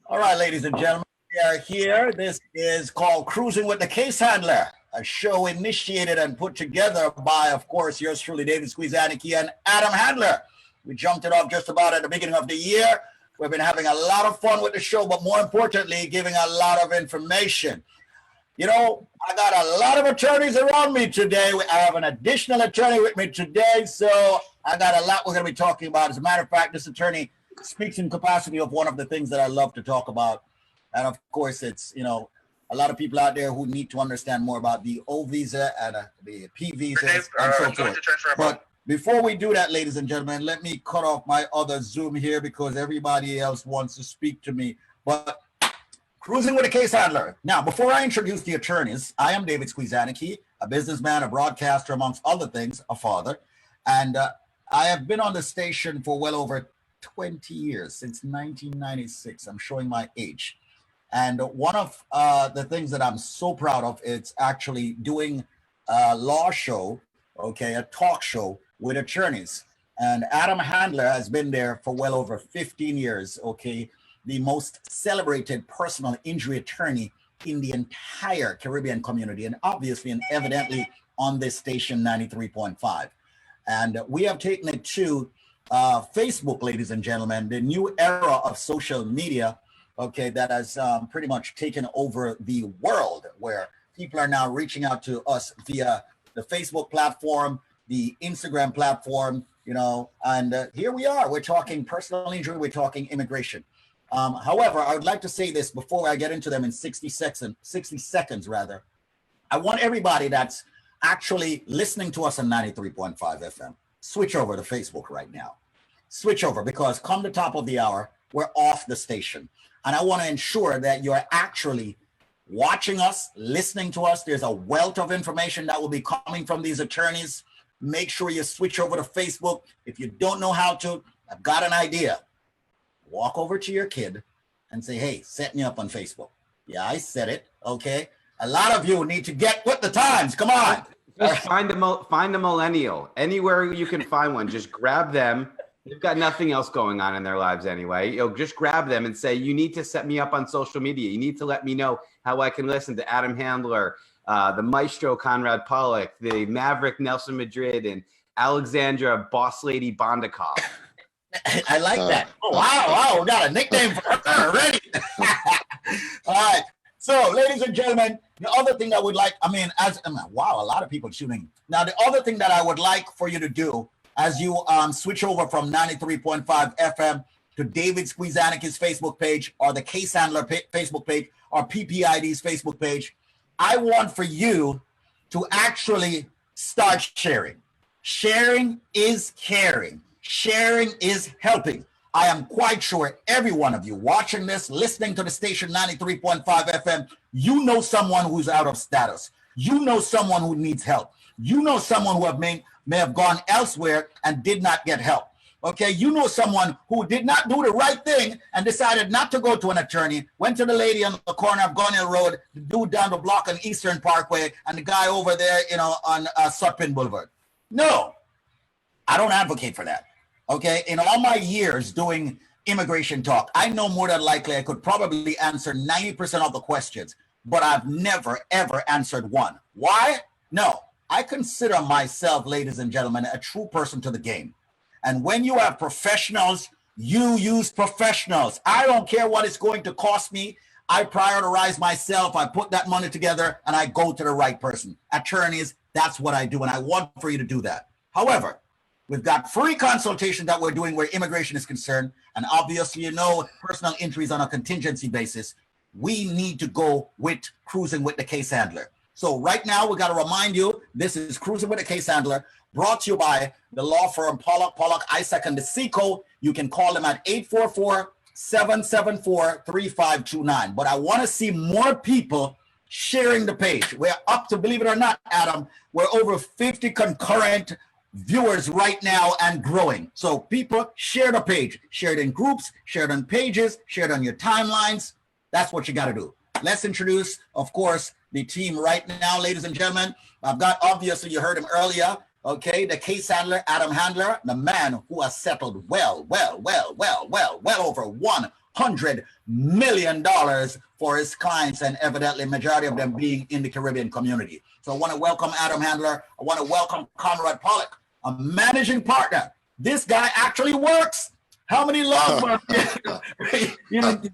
All right, ladies and gentlemen, we are here. This is called Cruising with the Case Handler, a show initiated and put together by, of course, yours truly, David Squeeze Annakie and Adam Handler. We jumped it off just about at the beginning of the year. We've been having a lot of fun with the show, but more importantly, giving a lot of information. You know, I got a lot of attorneys around me today. I have an additional attorney with me today, so I got a lot we're going to be talking about. As a matter of fact, this attorney speaks in capacity of one of the things that I love to talk about. And of course, it's, you know, a lot of people out there who need to understand more about the O visa and the P visa and so forth. But before we do that, ladies and gentlemen, let me cut off my other Zoom here because everybody else wants to speak to me. But Cruising with a Case Handler. Now, before I introduce the attorneys, I am David Squeeze Annakie, a businessman, a broadcaster, amongst other things, a father. And I have been on the station for well over 20 years, since 1996. I'm showing my age. And one of the things that I'm so proud of is actually doing a law show, okay, a talk show with attorneys. And Adam Handler has been there for well over 15 years, okay, the most celebrated personal injury attorney in the entire Caribbean community, and obviously and evidently on this station 93.5. And we have taken it to Facebook, ladies and gentlemen, the new era of social media, okay, that has pretty much taken over the world, where people are now reaching out to us via the Facebook platform, the Instagram platform, you know, and here we are. We're talking personal injury, we're talking immigration. However, I would like to say this before I get into them in 60 seconds rather. I want everybody that's actually listening to us on 93.5 FM, switch over to Facebook right now. Switch over, because come the top of the hour, we're off the station. And I want to ensure that you're actually watching us, listening to us. There's a wealth of information that will be coming from these attorneys. Make sure you switch over to Facebook. If you don't know how to, I've got an idea. Walk over to your kid and say, hey, set me up on Facebook. Yeah, I said it. Okay. A lot of you need to get with the times. Come on. Just find a millennial anywhere you can find one. Just grab them. They've got nothing else going on in their lives anyway. You'll just grab them and say, you need to set me up on social media. You need to let me know how I can listen to Adam Handler, the maestro Conrad Pollack, the maverick Nelson Madrid, and Alexandra Boss Lady Bondakov. I like that. Oh, wow, we got a nickname for her already. All right. So, ladies and gentlemen, the other thing I would like, wow, a lot of people tuning. Now, the other thing that I would like for you to do as you switch over from 93.5 FM to David Squeeze Annakie's Facebook page, or the Case Handler Facebook page, or PPID's Facebook page, I want for you to actually start sharing. Sharing is caring. Sharing is helping. I am quite sure every one of you watching this, listening to the station 93.5 FM, you know someone who's out of status. You know someone who needs help. You know someone who may have gone elsewhere and did not get help. Okay, you know someone who did not do the right thing and decided not to go to an attorney, went to the lady on the corner of Goniel Road, the dude down the block on Eastern Parkway, and the guy over there, you know, on Sutpin Boulevard. No, I don't advocate for that. Okay, in all my years doing immigration talk, I know more than likely I could probably answer 90% of the questions, but I've never, ever answered one. Why? No, I consider myself, ladies and gentlemen, a true person to the game. And when you have professionals, you use professionals. I don't care what it's going to cost me. I prioritize myself. I put that money together and I go to the right person. Attorneys, that's what I do. And I want for you to do that. However, we've got free consultation that we're doing where immigration is concerned. And obviously, you know, personal injuries on a contingency basis. We need to go with Cruising with the Case Handler. So right now, we got to remind you, this is Cruising with the Case Handler, brought to you by the law firm Pollack, Isaac, and DeSico. You can call them at 844-774-3529. But I want to see more people sharing the page. We're up to, believe it or not, Adam, we're over 50 concurrent viewers right now and growing. So people, share the page, share it in groups, share it on pages, share it on your timelines. That's what you got to do. Let's introduce, of course, the team right now, ladies and gentlemen. I've got, obviously, you heard him earlier, okay, the case handler, Adam Handler, the man who has settled well over $100 million for his clients, and evidently majority of them being in the Caribbean community. So I want to welcome Adam Handler. I want to welcome Conrad Pollack, a managing partner. This guy actually works. How many law firms,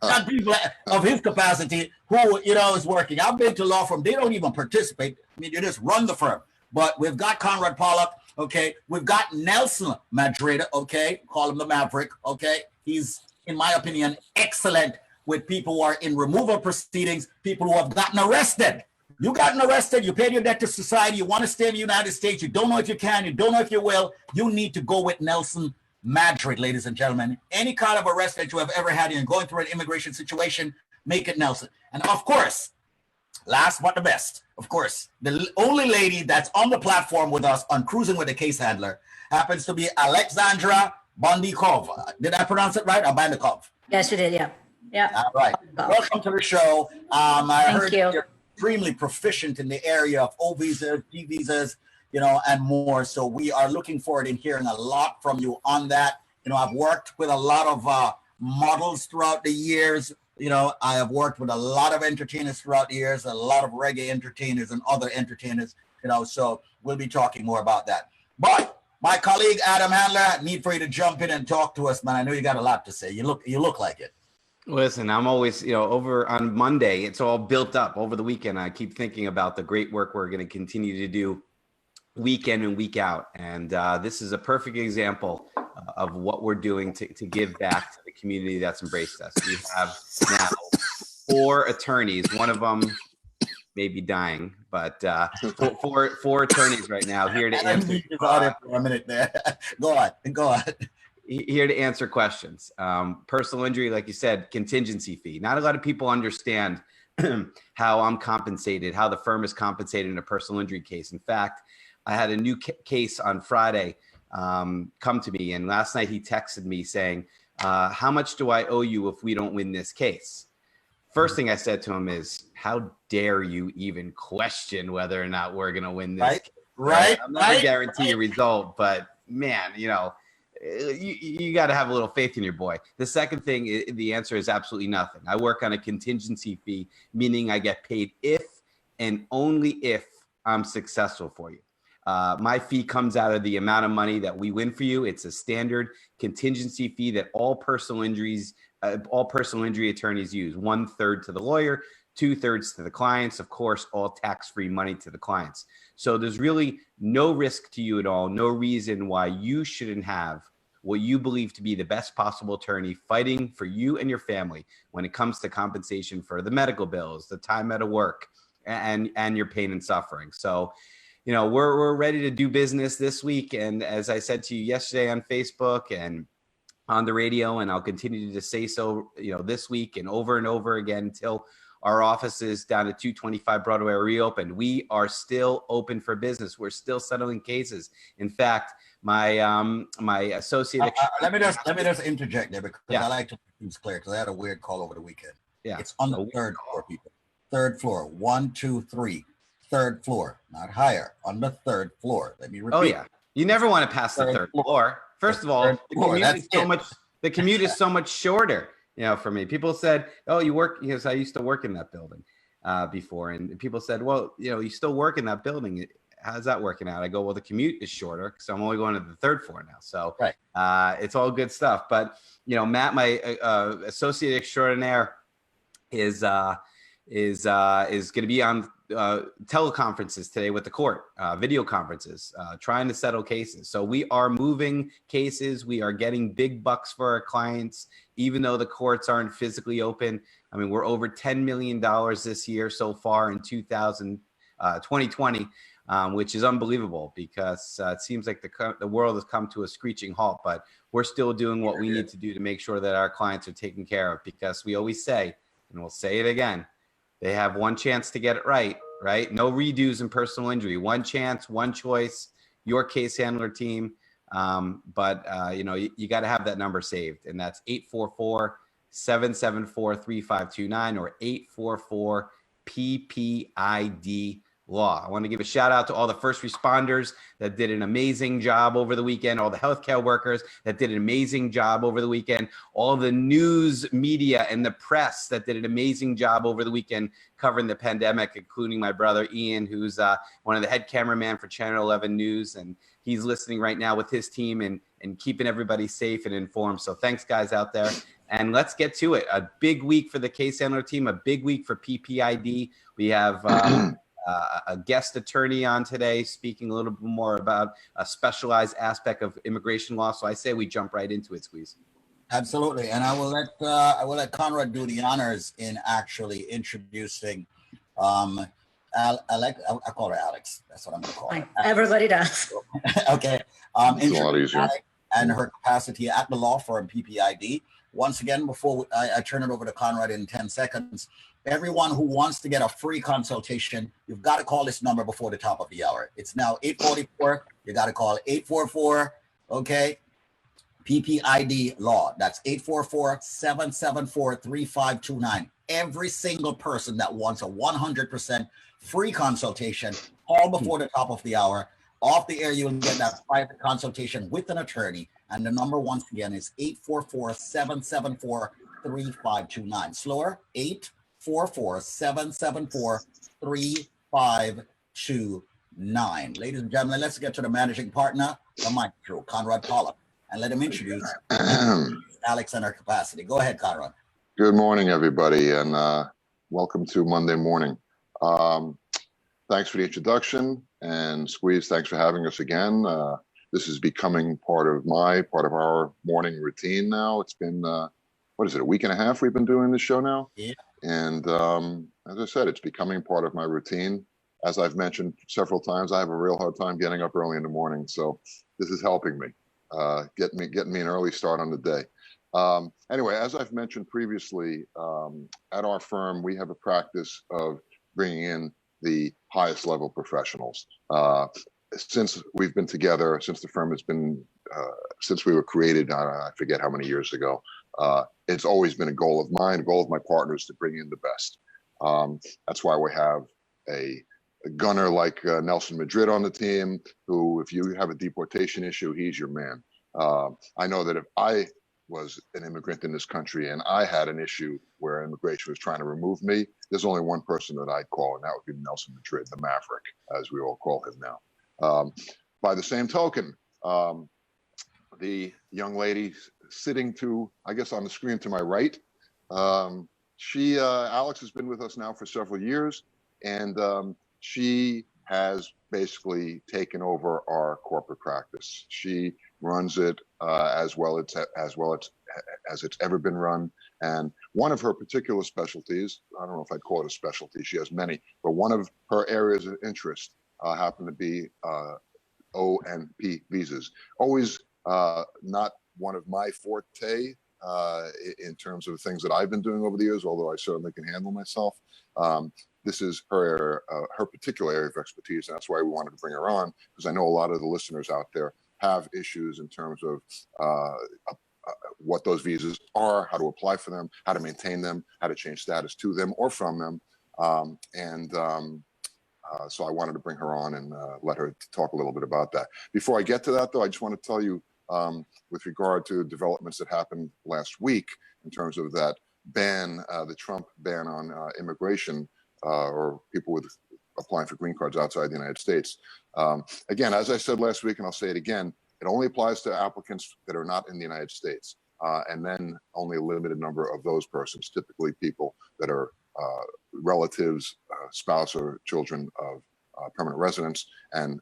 got people of his capacity who, is working. I've been to law firm. They don't even participate. I mean, you just run the firm. But we've got Conrad Pollack, okay? We've got Nelson Madrid, okay? Call him the Maverick, okay? He's, in my opinion, excellent with people who are in removal proceedings, people who have gotten arrested. You gotten arrested, you paid your debt to society, you want to stay in the United States, you don't know if you can, you don't know if you will, you need to go with Nelson Madrid, ladies and gentlemen. Any kind of arrest that you have ever had in going through an immigration situation, make it Nelson. And of course, last but the best, of course, the only lady that's on the platform with us on Cruising with the Case Handler happens to be Alexandra Bondikov. Did I pronounce it right? Or Bandikov? Yes, you did. Yeah. Yeah. All right. Welcome to the show. I heard you're extremely proficient in the area of O visas, G visas, and more. So we are looking forward in hearing a lot from you on that. I've worked with a lot of models throughout the years. I have worked with a lot of entertainers throughout the years, a lot of reggae entertainers and other entertainers, so we'll be talking more about that. But my colleague, Adam Handler, I need for you to jump in and talk to us, man. I know you got a lot to say. You look like it. Listen, I'm always, over on Monday, it's all built up over the weekend. I keep thinking about the great work we're going to continue to do week in and week out. And this is a perfect example of what we're doing to give back to the community that's embraced us. We have now 4 attorneys. One of them may be dying, but four attorneys right now here to answer. For a minute there. Go on. Here to answer questions. Personal injury, like you said, contingency fee. Not a lot of people understand how I'm compensated, how the firm is compensated in a personal injury case. In fact, I had a new case on Friday come to me, and last night he texted me saying, how much do I owe you if we don't win this case? First thing I said to him is, how dare you even question whether or not we're going to win this case? Right. I'm not going to guarantee a result, but man, you got to have a little faith in your boy. The second thing, the answer is absolutely nothing. I work on a contingency fee, meaning I get paid if and only if I'm successful for you. My fee comes out of the amount of money that we win for you. It's a standard contingency fee that all personal injury attorneys use. 1/3 to the lawyer, 2/3 to the clients. Of course, all tax-free money to the clients. So there's really no risk to you at all. No reason why you shouldn't have what you believe to be the best possible attorney fighting for you and your family when it comes to compensation for the medical bills, the time out of work, and your pain and suffering. So, we're ready to do business this week. And as I said to you yesterday on Facebook and on the radio, and I'll continue to say so, this week and over again until our offices down at 225 Broadway are reopened. We are still open for business. We're still settling cases. In fact, my associate. Let me just interject there because I like to make things clear because I had a weird call over the weekend. Yeah, it's on the 3rd floor, people. 3rd floor, 1, 2, 3. 3rd floor, not higher. On the 3rd floor. Let me repeat. Oh yeah, you never want to pass the 3rd floor. First of all, the commute is so much shorter. For me, people said, "Oh, you work?" Because I used to work in that building before, and people said, "Well, you still work in that building. How's that working out?" I go, "Well, the commute is shorter because I'm only going to the 3rd floor now." So it's all good stuff. But Matt, my associate extraordinaire, is going to be on teleconferences today with the court, video conferences, trying to settle cases. So we are moving cases. We are getting big bucks for our clients, even though the courts aren't physically open. I mean, we're over $10 million this year so far in 2020, which is unbelievable because it seems like the world has come to a screeching halt, but we're still doing what we need to do to make sure that our clients are taken care of, because we always say, and we'll say it again, they have one chance to get it right? No redos in personal injury. One chance, one choice, your case handler team. But you got to have that number saved. And that's 844-774-3529 or 844-PPID law. I want to give a shout out to all the first responders that did an amazing job over the weekend, all the healthcare workers that did an amazing job over the weekend, all the news media and the press that did an amazing job over the weekend covering the pandemic, including my brother Ian, who's one of the head cameraman for Channel 11 News, and he's listening right now with his team and keeping everybody safe and informed. So thanks, guys out there. And let's get to it. A big week for the case handler team, a big week for PPID. We have a guest attorney on today speaking a little bit more about a specialized aspect of immigration law. So I say we jump right into it, Squeeze. Absolutely, and I will let Conrad do the honors in actually introducing Alex. I call her Alex. That's what I'm going to call her. Everybody does. Okay. It's a lot easier. Alex and her capacity at the law firm PPID. Once again, before I turn it over to Conrad in 10 seconds, everyone who wants to get a free consultation, you've got to call this number before the top of the hour. It's now 8:44. You got to call 844, okay? PPID Law. That's 844-774-3529. Every single person that wants a 100% free consultation, call before the top of the hour. Off the air, you will get that private consultation with an attorney. And the number once again is 844-774-3529. Slower, 844-774-3529. Ladies and gentlemen, let's get to the managing partner, the maestro, Conrad Pollack, and let him introduce Alex and her capacity. Go ahead, Conrad. Good morning, everybody, and welcome to Monday morning. Thanks for the introduction, and Squeeze, thanks for having us again. This is becoming part of our morning routine now. It's been, what is it, a week and a half we've been doing this show now? Yeah. And as I said, it's becoming part of my routine. As I've mentioned several times, I have a real hard time getting up early in the morning, so this is helping me, getting me an early start on the day. Anyway, as I've mentioned previously, at our firm, we have a practice of bringing in the highest level professionals. Since we've been together, since the firm has been, since we were created, I forget how many years ago, it's always been a goal of mine, a goal of my partners to bring in the best. That's why we have a gunner like Nelson Madrid on the team, who, if you have a deportation issue, he's your man. I know that if I was an immigrant in this country and I had an issue where immigration was trying to remove me, there's only one person that I'd call, and that would be Nelson Madrid, the Maverick, as we all call him now. By the same token, the young lady sitting I guess on the screen to my right, Alex has been with us now for several years, and she has basically taken over our corporate practice. She runs it as well as it's ever been run. And one of her particular specialties, I don't know if I'd call it a specialty, she has many, but one of her areas of interest happen to be O&P visas. Always not one of my forte in terms of things that I've been doing over the years, although I certainly can handle myself. This is her particular area of expertise, and that's why we wanted to bring her on, because I know a lot of the listeners out there have issues in terms of what those visas are, how to apply for them, how to maintain them, how to change status to them or from them. So I wanted to bring her on and let her talk a little bit about that. Before I get to that, though, I just want to tell you with regard to developments that happened last week in terms of that ban, the Trump ban on immigration or people with applying for green cards outside the United States. Again, as I said last week, and I'll say it again, it only applies to applicants that are not in the United States. And then only a limited number of those persons, typically people that are relatives, spouse or children of permanent residents, and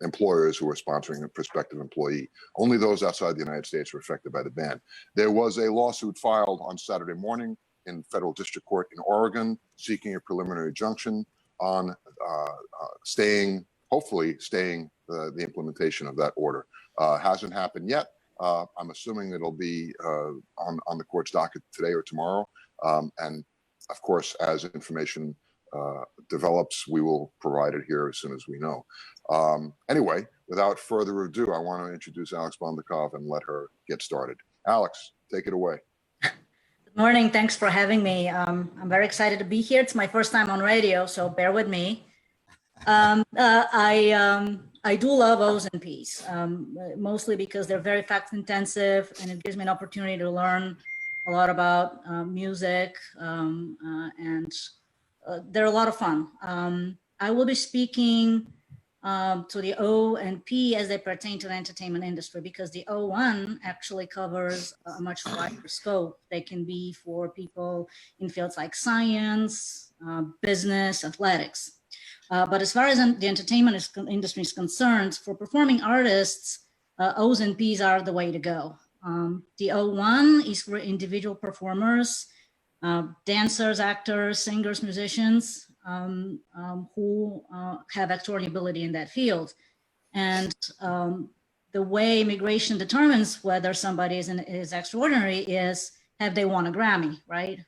employers who are sponsoring a prospective employee. Only those outside the United States were affected by the ban. There was a lawsuit filed on Saturday morning in federal district court in Oregon, seeking a preliminary injunction on hopefully staying the implementation of that order. Hasn't happened yet. I'm assuming it'll be on the court's docket today or tomorrow. And of course, as information develops, we will provide it here as soon as we know. Anyway, without further ado, I want to introduce Alex Bondakov and let her get started. Alex, take it away. Good morning. Thanks for having me. I'm very excited to be here. It's my first time on radio, so bear with me. I do love O's and P's, mostly because they're very fact intensive, and it gives me an opportunity to learn a lot about music, and they're a lot of fun. I will be speaking to the O and P as they pertain to the entertainment industry, because the O1 actually covers a much wider scope. They can be for people in fields like science, business, athletics. But as far as the entertainment industry is concerned, for performing artists, O's and P's are the way to go. The O1 is for individual performers, dancers, actors, singers, musicians, who have extraordinary ability in that field. And the way immigration determines whether somebody is extraordinary is, have they won a Grammy, right?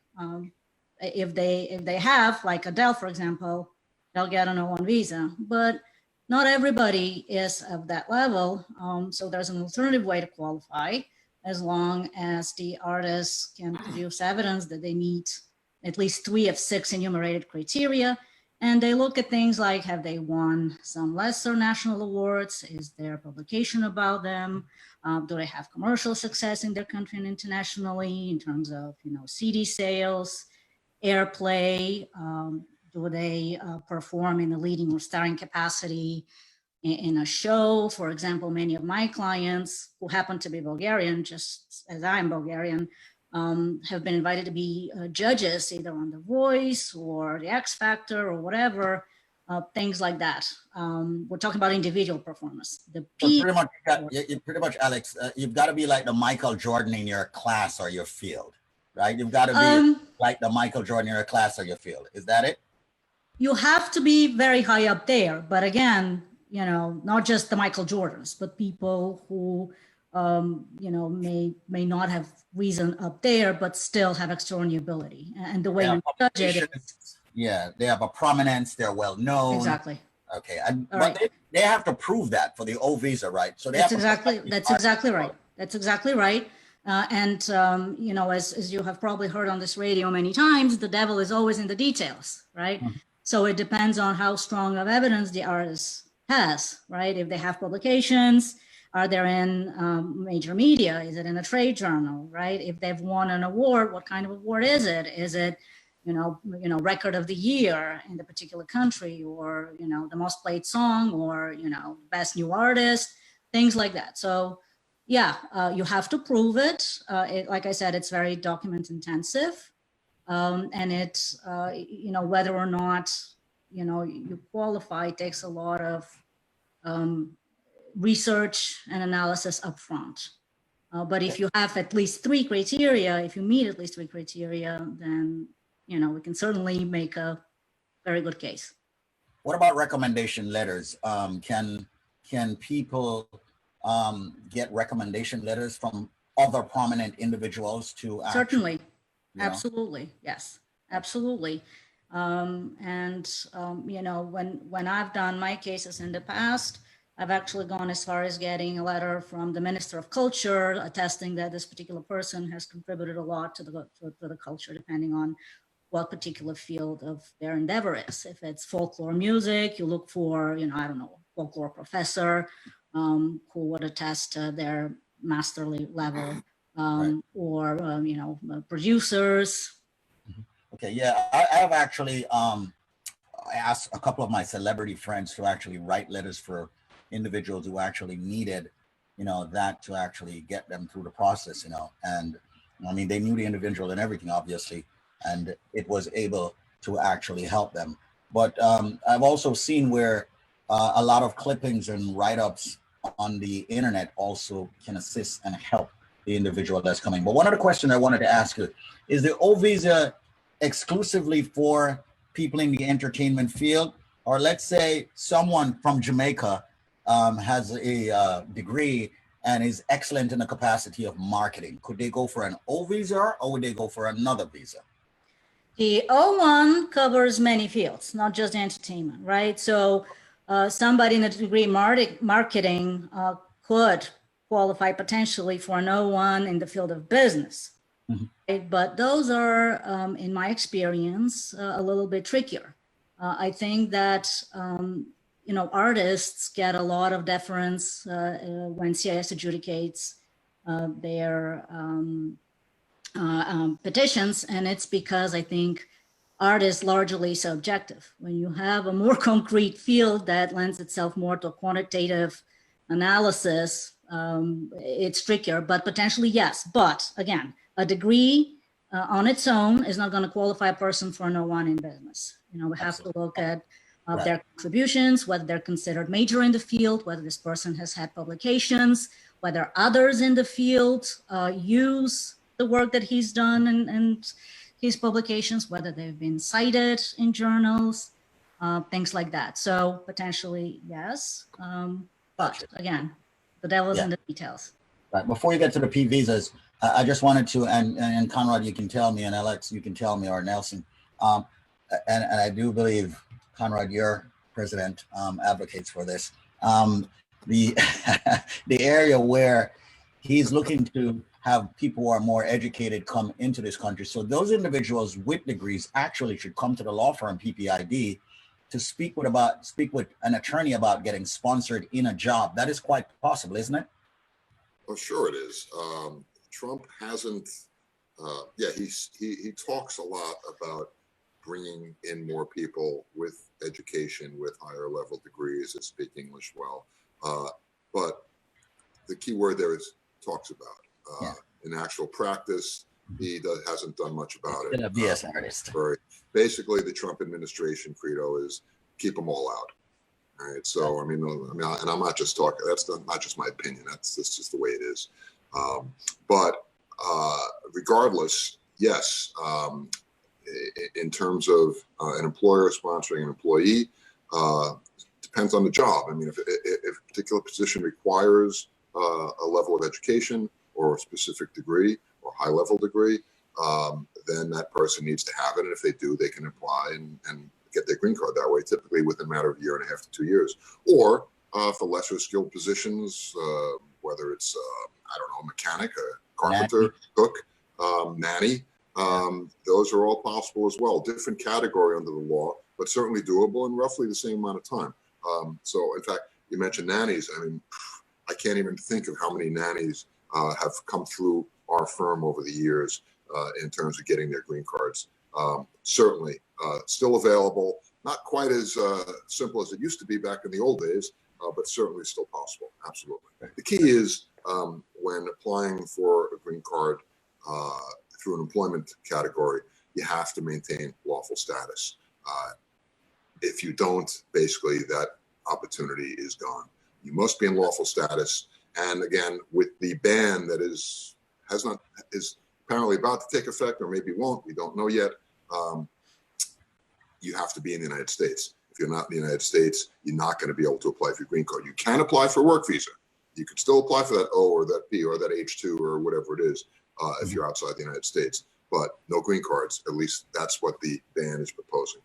If they have, like Adele, for example, they'll get an O1 visa, but not everybody is of that level. So there's an alternative way to qualify, as long as the artists can produce evidence that they meet at least 3 of 6 enumerated criteria. And they look at things like, have they won some lesser national awards? Is there publication about them? Do they have commercial success in their country and internationally in terms of, CD sales, airplay? Do they perform in a leading or starring capacity in a show? For example, many of my clients who happen to be Bulgarian, just as I'm Bulgarian, have been invited to be judges either on The Voice or The X Factor or whatever, things like that. We're talking about individual performance. The P. So pretty much, Alex, you've got to be like the Michael Jordan in your class or your field, right? You've got to be like the Michael Jordan in your class or your field. Is that it? You have to be very high up there, but again, not just the Michael Jordans, but people who, may not have reason up there, but still have extraordinary ability. And the way you judge it is, they have a prominence. They're well known. Exactly. Okay, but they have to prove that for the O visa, right? So that's exactly right. That's exactly right. And as you have probably heard on this radio many times, the devil is always in the details, right? Mm-hmm. So it depends on how strong of evidence the artist has, right? If they have publications, are they in major media? Is it in a trade journal, right? If they've won an award, what kind of award is it? Is it, record of the year in the particular country, or, the most played song, or, best new artist, things like that. So you have to prove it. Like I said, it's very document intensive. And it's, whether or not, you qualify takes a lot of research and analysis upfront. But if you have at least 3 criteria, if you meet at least 3 criteria, then, we can certainly make a very good case. What about recommendation letters? Can people get recommendation letters from other prominent individuals to actually, certainly? Absolutely. Yes, absolutely. When I've done my cases in the past, I've actually gone as far as getting a letter from the Minister of Culture attesting that this particular person has contributed a lot to the culture, depending on what particular field of their endeavor is. If it's folklore music, you look for, folklore professor who would attest to their masterly level. Or producers. Okay, yeah, I have actually asked a couple of my celebrity friends to actually write letters for individuals who actually needed, that to actually get them through the process, and I mean, they knew the individual and everything, obviously, and it was able to actually help them. But I've also seen where a lot of clippings and write-ups on the internet also can assist and help the individual that's coming. But one of the questions I wanted to ask you is the O visa exclusively for people in the entertainment field? Or let's say someone from Jamaica has a degree and is excellent in the capacity of marketing. Could they go for an O visa, or would they go for another visa? The O1 covers many fields, not just entertainment, right? So somebody in the degree marketing could qualify potentially for an O1 in the field of business. Mm-hmm. Right? But those are, in my experience, a little bit trickier. I think that, artists get a lot of deference when CIS adjudicates their petitions, and it's because I think art is largely subjective. When you have a more concrete field that lends itself more to a quantitative analysis, it's trickier, but potentially yes. But again, a degree on its own is not going to qualify a person for no one in business. We have to look at their contributions, whether they're considered major in the field, whether this person has had publications, whether others in the field use the work that he's done and his publications, whether they've been cited in journals, things like that. So potentially, yes. But again, the devil's in the details. Right. Before you get to the P visas, I just wanted to, and Conrad, you can tell me, and Alex, you can tell me, or Nelson, and I do believe, Conrad, your president advocates for this. The the area where he's looking to have people who are more educated come into this country. So those individuals with degrees actually should come to the law firm PPID to speak with an attorney about getting sponsored in a job. That is quite possible, isn't it? Oh, sure it is. Trump hasn't. He talks a lot about bringing in more people with education, with higher level degrees that speak English well. But the key word there is talks about. In actual practice, he hasn't done much about it. A BS artist. Basically, the Trump administration credo is keep them all out. All right. So I mean, and I'm not just talking. That's not just my opinion. That's just the way it is. But regardless, yes. In terms of an employer sponsoring an employee, depends on the job. I mean, if a particular position requires a level of education or a specific degree or high level degree, then that person needs to have it. And if they do, they can apply and get their green card that way, typically within a matter of a year and a half to 2 years. Or for lesser skilled positions, whether it's, a mechanic, a carpenter, cook, nanny, those are all possible as well. Different category under the law, but certainly doable in roughly the same amount of time. So in fact, you mentioned nannies. I mean, I can't even think of how many nannies have come through our firm over the years in terms of getting their green cards. Certainly still available, not quite as simple as it used to be back in the old days, but certainly still possible. Absolutely. The key is when applying for a green card through an employment category, you have to maintain lawful status. If you don't, basically that opportunity is gone. You must be in lawful status. And again, with the ban that is apparently about to take effect, or maybe won't, we don't know yet, you have to be in the United States. If you're not in the United States, you're not going to be able to apply for your green card. You can apply for a work visa. You can still apply for that O or that P or that H2 or whatever it is if you're outside the United States, but no green cards. At least that's what the ban is proposing.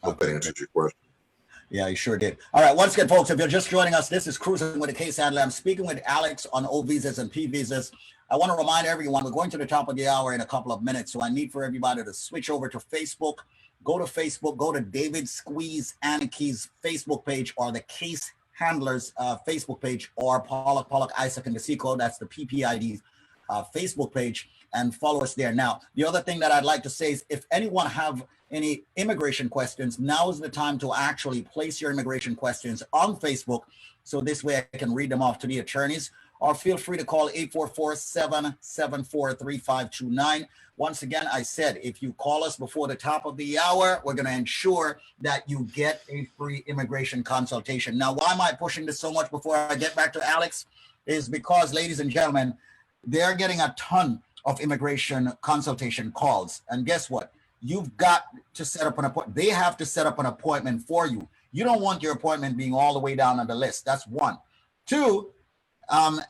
Hope that answers your question. Yeah, you sure did. All right, once again, folks, if you're just joining us, this is Cruisin with a Case Handler. I'm speaking with Alex on O visas and P visas. I want to remind everyone, we're going to the top of the hour in a couple of minutes, so I need for everybody to switch over to Facebook. Go to Facebook, go to David Squeeze Annakie's Facebook page, or the Case Handlers Facebook page, or Pollack, Isaac, and Desico. That's the PPID Facebook page, and follow us there. Now, the other thing that I'd like to say is, if anyone have any immigration questions, now is the time to actually place your immigration questions on Facebook, so this way I can read them off to the attorneys, or feel free to call 844-774-3529. Once again, I said, if you call us before the top of the hour, we're going to ensure that you get a free immigration consultation. Now, why am I pushing this so much before I get back to Alex? Is because, ladies and gentlemen, they're getting a ton of immigration consultation calls. And guess what? You've got to set up an appointment. They have to set up an appointment for you. You don't want your appointment being all the way down on the list. That's one. Two, Adam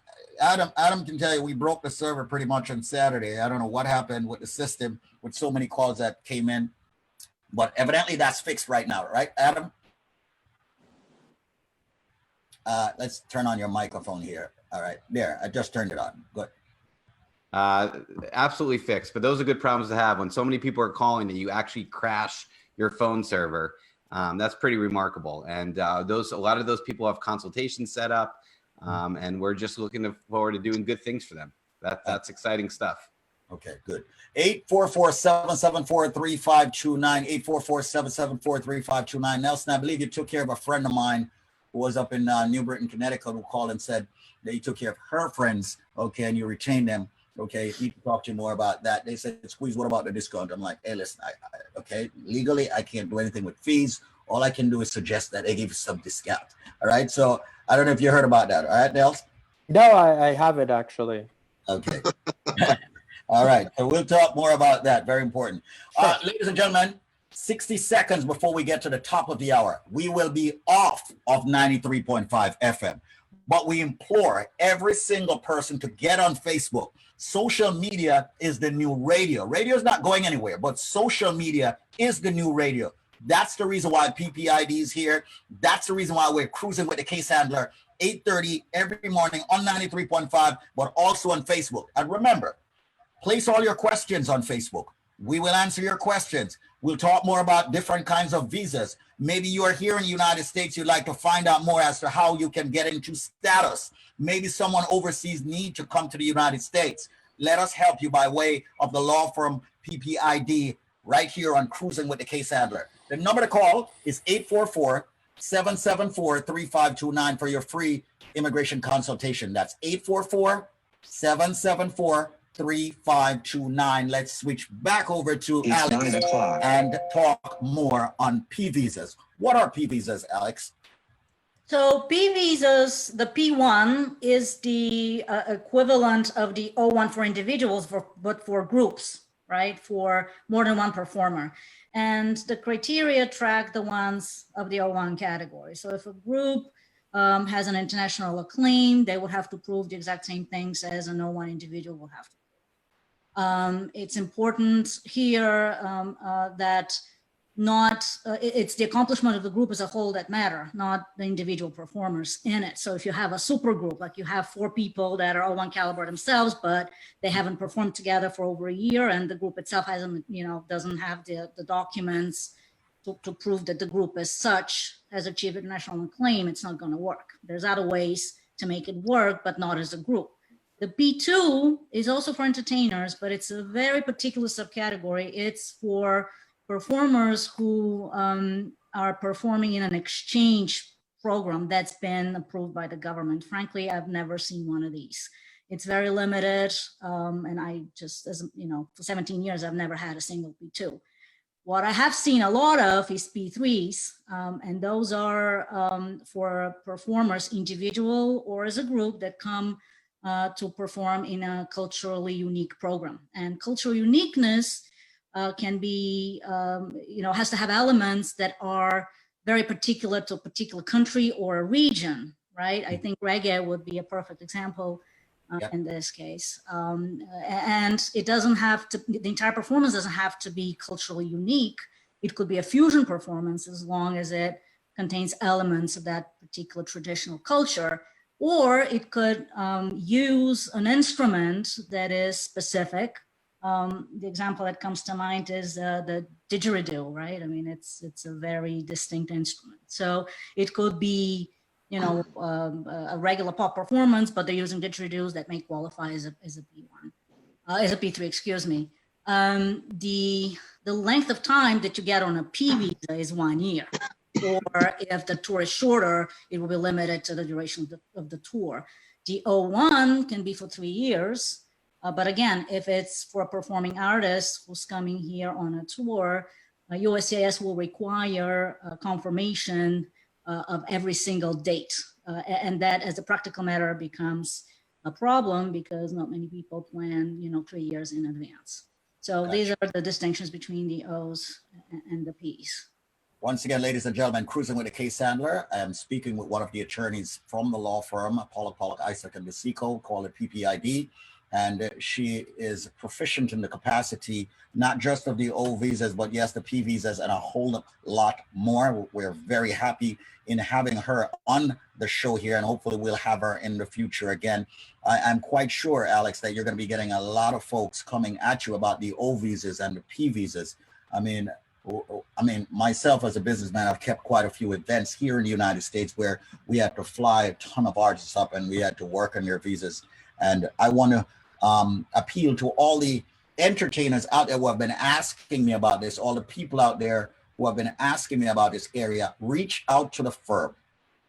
can tell you we broke the server pretty much on Saturday. I don't know what happened with the system with so many calls that came in, but evidently that's fixed right now, right, Adam? Let's turn on your microphone here. All right, there, I just turned it on. Good. Absolutely fixed, but those are good problems to have when so many people are calling that you actually crash your phone server. That's pretty remarkable. And a lot of those people have consultations set up, and we're just looking forward to doing good things for them. That's exciting stuff. Okay, good. 844-774-3529, 844-774-3529. Nelson, I believe you took care of a friend of mine who was up in New Britain, Connecticut, who called and said that you took care of her friends, okay, and you retained them. Okay, need to talk to you more about that. They said, Squeeze, what about the discount? I'm like, hey, listen, okay, legally, I can't do anything with fees. All I can do is suggest that they give you some discount. All right, so I don't know if you heard about that. All right, Nels? No, I haven't actually. Okay. All right, so we'll talk more about that. Very important. Ladies and gentlemen, 60 seconds before we get to the top of the hour, we will be off of 93.5 FM. But we implore every single person to get on Facebook. Social media is the new radio. Radio is not going anywhere, but social media is the new radio. That's the reason why PPID is here. That's the reason why we're cruising with the case handler, 8:30 every morning on 93.5, but also on Facebook. And remember, place all your questions on Facebook. We will answer your questions. We'll talk more about different kinds of visas. Maybe you are here in the United States. You'd like to find out more as to how you can get into status. Maybe someone overseas need to come to the United States. Let us help you by way of the law firm PPID right here on Cruising with the Case Handler. The number to call is 844-774-3529 for your free immigration consultation. That's 844-774-3529. Let's switch back over to Alex and talk more on P visas. What are P visas, Alex? So P visas, the P1 is the equivalent of the O1 for individuals, but for groups, right? For more than one performer. And the criteria track the ones of the O1 category. So if a group has an international acclaim, they would have to prove the exact same things as an O1 individual will have to. It's important here that it's the accomplishment of the group as a whole that matter, not the individual performers in it. So if you have a super group, like you have 4 people that are O1 caliber themselves, but they haven't performed together for over a year, and the group itself hasn't, doesn't have the documents to prove that the group as such has achieved international acclaim, it's not going to work. There's other ways to make it work, but not as a group. The B2 is also for entertainers, but it's a very particular subcategory. It's for performers who are performing in an exchange program that's been approved by the government. Frankly, I've never seen one of these. It's very limited, and I just, for 17 years, I've never had a single P2. What I have seen a lot of is P3s, and those are for performers, individual or as a group, that come to perform in a culturally unique program. And cultural uniqueness can be, has to have elements that are very particular to a particular country or a region, right? I think reggae would be a perfect example in this case. And it doesn't have to, the entire performance doesn't have to be culturally unique. It could be a fusion performance as long as it contains elements of that particular traditional culture, or it could use an instrument that is specific. The example that comes to mind is the didgeridoo, right? I mean, it's a very distinct instrument. So it could be, a regular pop performance, but they're using didgeridoos that may qualify as a P1, as a P3, excuse me. The length of time that you get on a P visa is 1 year. Or if the tour is shorter, it will be limited to the duration of the tour. The O1 can be for 3 years. But again, if it's for a performing artist who's coming here on a tour, USCIS will require confirmation of every single date. And that, as a practical matter, becomes a problem because not many people plan, 3 years in advance. So these are the distinctions between the O's and the P's. Once again, ladies and gentlemen, Cruising with a Case Handler. I'm speaking with one of the attorneys from the law firm, Pollack, Isaac, and Basico, call it PPID. And she is proficient in the capacity, not just of the O visas, but yes, the P visas and a whole lot more. We're very happy in having her on the show here, and hopefully we'll have her in the future again. I'm quite sure, Alex, that you're going to be getting a lot of folks coming at you about the O visas and the P visas. I mean, I mean, myself as a businessman, I've kept quite a few events here in the United States where we had to fly a ton of artists up and we had to work on their visas. And I want to appeal to all the entertainers out there who have been asking me about this, all the people out there who have been asking me about this area. Reach out to the firm,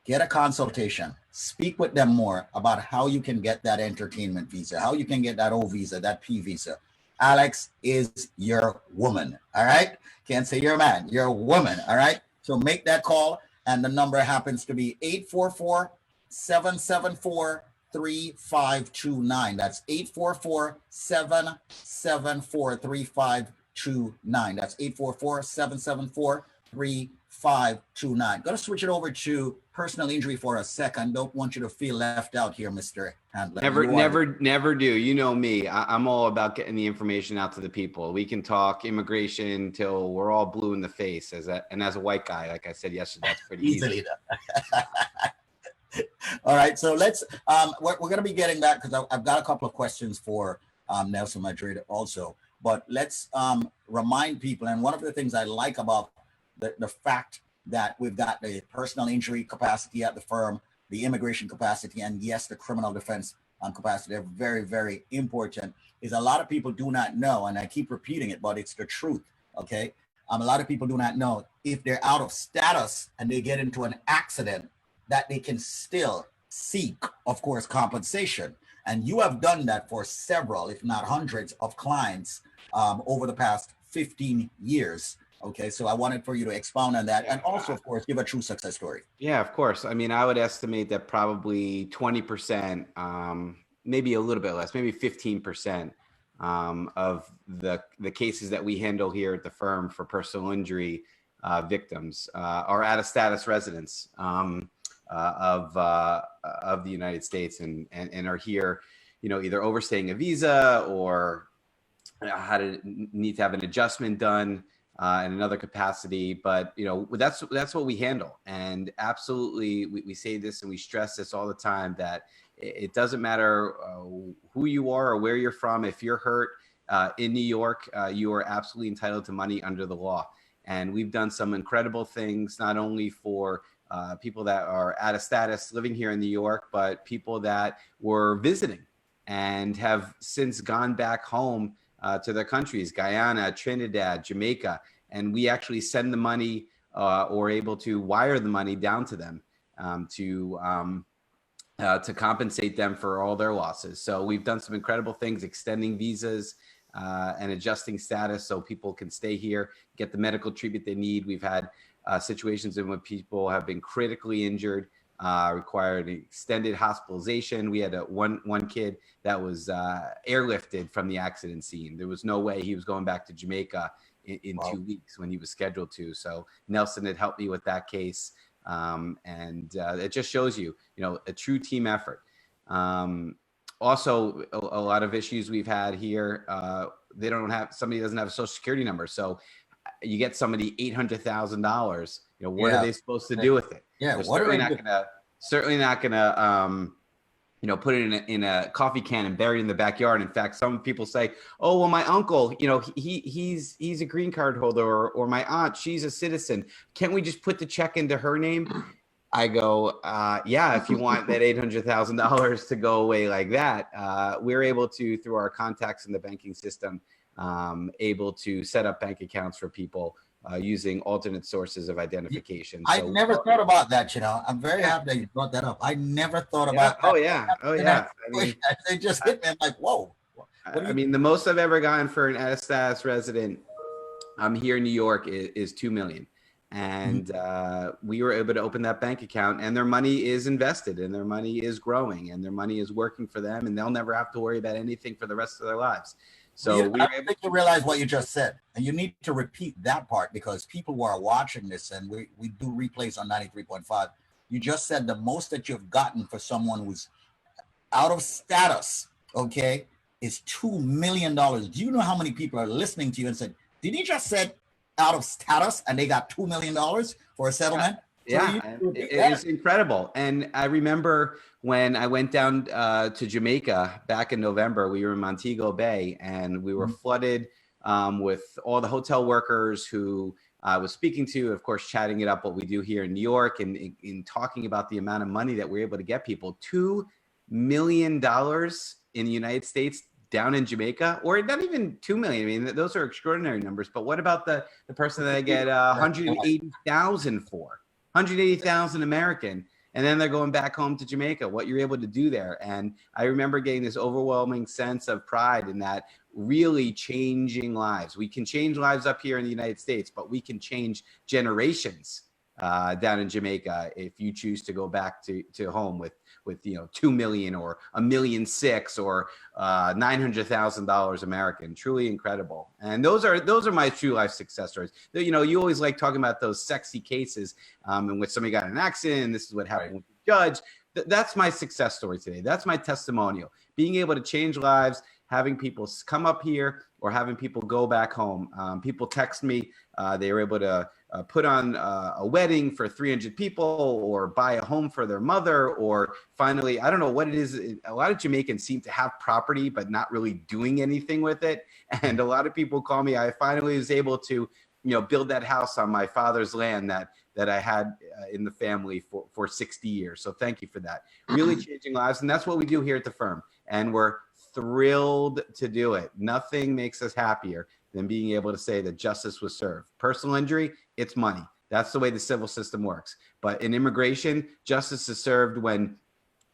get a consultation, speak with them more about how you can get that entertainment visa, how you can get that O visa, that P visa. Alex is your woman, all right? Can't say you're a man, you're a woman, all right? So make that call, and the number happens to be 844-774-3529. That's 844-774-3529. That's 844-774-3529. Gonna switch it over to personal injury for a second. Don't want you to feel left out here, Mr. Handler. Never do. You know me. I'm all about getting the information out to the people. We can talk immigration till we're all blue in the face. As a white guy, like I said yesterday, that's pretty easy. All right, so let's. We're going to be getting back because I've got a couple of questions for Nelson Madrid also. But let's remind people, and one of the things I like about the fact that we've got the personal injury capacity at the firm, the immigration capacity, and yes, the criminal defense capacity, they're very, very important, is a lot of people do not know, and I keep repeating it, but it's the truth, okay? A lot of people do not know if they're out of status and they get into an accident, that they can still seek, of course, compensation. And you have done that for several, if not hundreds of clients over the past 15 years. Okay, so I wanted for you to expound on that and also, of course, give a true success story. Yeah, of course. I mean, I would estimate that probably 20%, maybe a little bit less, maybe 15% of the cases that we handle here at the firm for personal injury victims are out of status residents of the United States and are here, you know, either overstaying a visa or need to have an adjustment done in another capacity. But, you know, that's what we handle. And absolutely, we say this and we stress this all the time, that it doesn't matter who you are or where you're from. If you're hurt in New York, you are absolutely entitled to money under the law. And we've done some incredible things, not only for people that are out of status living here in New York, but people that were visiting and have since gone back home to their countries, Guyana, Trinidad, Jamaica, and we actually send the money or able to wire the money down to them to compensate them for all their losses. So we've done some incredible things, extending visas and adjusting status so people can stay here, get the medical treatment they need. We've had situations in which people have been critically injured, required extended hospitalization. We had one kid that was airlifted from the accident scene. There was no way he was going back to Jamaica in wow. 2 weeks when he was scheduled to. So Nelson had helped me with that case. And it just shows you, a true team effort. Also, a lot of issues we've had here. Somebody doesn't have a social security number. So you get somebody $800,000. What are they supposed to do with it? Yeah, they're certainly not gonna put it in a coffee can and bury it in the backyard. In fact, some people say, "Oh, well, my uncle, he's a green card holder, or my aunt, she's a citizen. Can't we just put the check into her name?" I go, yeah, if you want that $800,000 to go away like that, we're able to, through our contacts in the banking system, able to set up bank accounts for people using alternate sources of identification. I never thought about that. I'm very happy that you brought that up. I never thought about that. Oh yeah. They just hit me. I'm like, whoa. The most I've ever gotten for an out of status resident here in New York is $2 million. And we were able to open that bank account, and their money is invested, and their money is growing, and their money is working for them, and they'll never have to worry about anything for the rest of their lives. So I think you realize what you just said, and you need to repeat that part, because people who are watching this, and we do replays on 93.5. You just said the most that you've gotten for someone who's out of status, okay, is $2 million. Do you know how many people are listening to you and said, "Did he just said out of status and they got $2 million for a settlement?" Yeah, it is incredible. And I remember when I went down to Jamaica back in November, we were in Montego Bay, and we were flooded with all the hotel workers who I was speaking to, of course, chatting it up what we do here in New York, and in talking about the amount of money that we're able to get people. $2 million in the United States down in Jamaica, or not even 2 million. I mean, those are extraordinary numbers. But what about the person that I get 180,000 for? 180,000 American, and then they're going back home to Jamaica. What you're able to do there. And I remember getting this overwhelming sense of pride in that, really changing lives. We can change lives up here in the United States, but we can change generations down in Jamaica if you choose to go back to home with 2 million or $1.6 million or $900,000 American. Truly incredible. And those are my true life success stories. You always like talking about those sexy cases in which somebody got in an accident and this is what happened with the judge. That's my success story today. That's my testimonial. Being able to change lives, having people come up here or having people go back home. People text me, they were able to put on a wedding for 300 people or buy a home for their mother, or finally, I don't know what it is. A lot of Jamaicans seem to have property, but not really doing anything with it. And a lot of people call me, I finally was able to, build that house on my father's land that I had in the family for 60 years. So thank you for that. Really changing lives. And that's what we do here at the firm. And we're thrilled to do it. Nothing makes us happier than being able to say that justice was served. Personal injury, it's money. That's the way the civil system works. But in immigration, justice is served when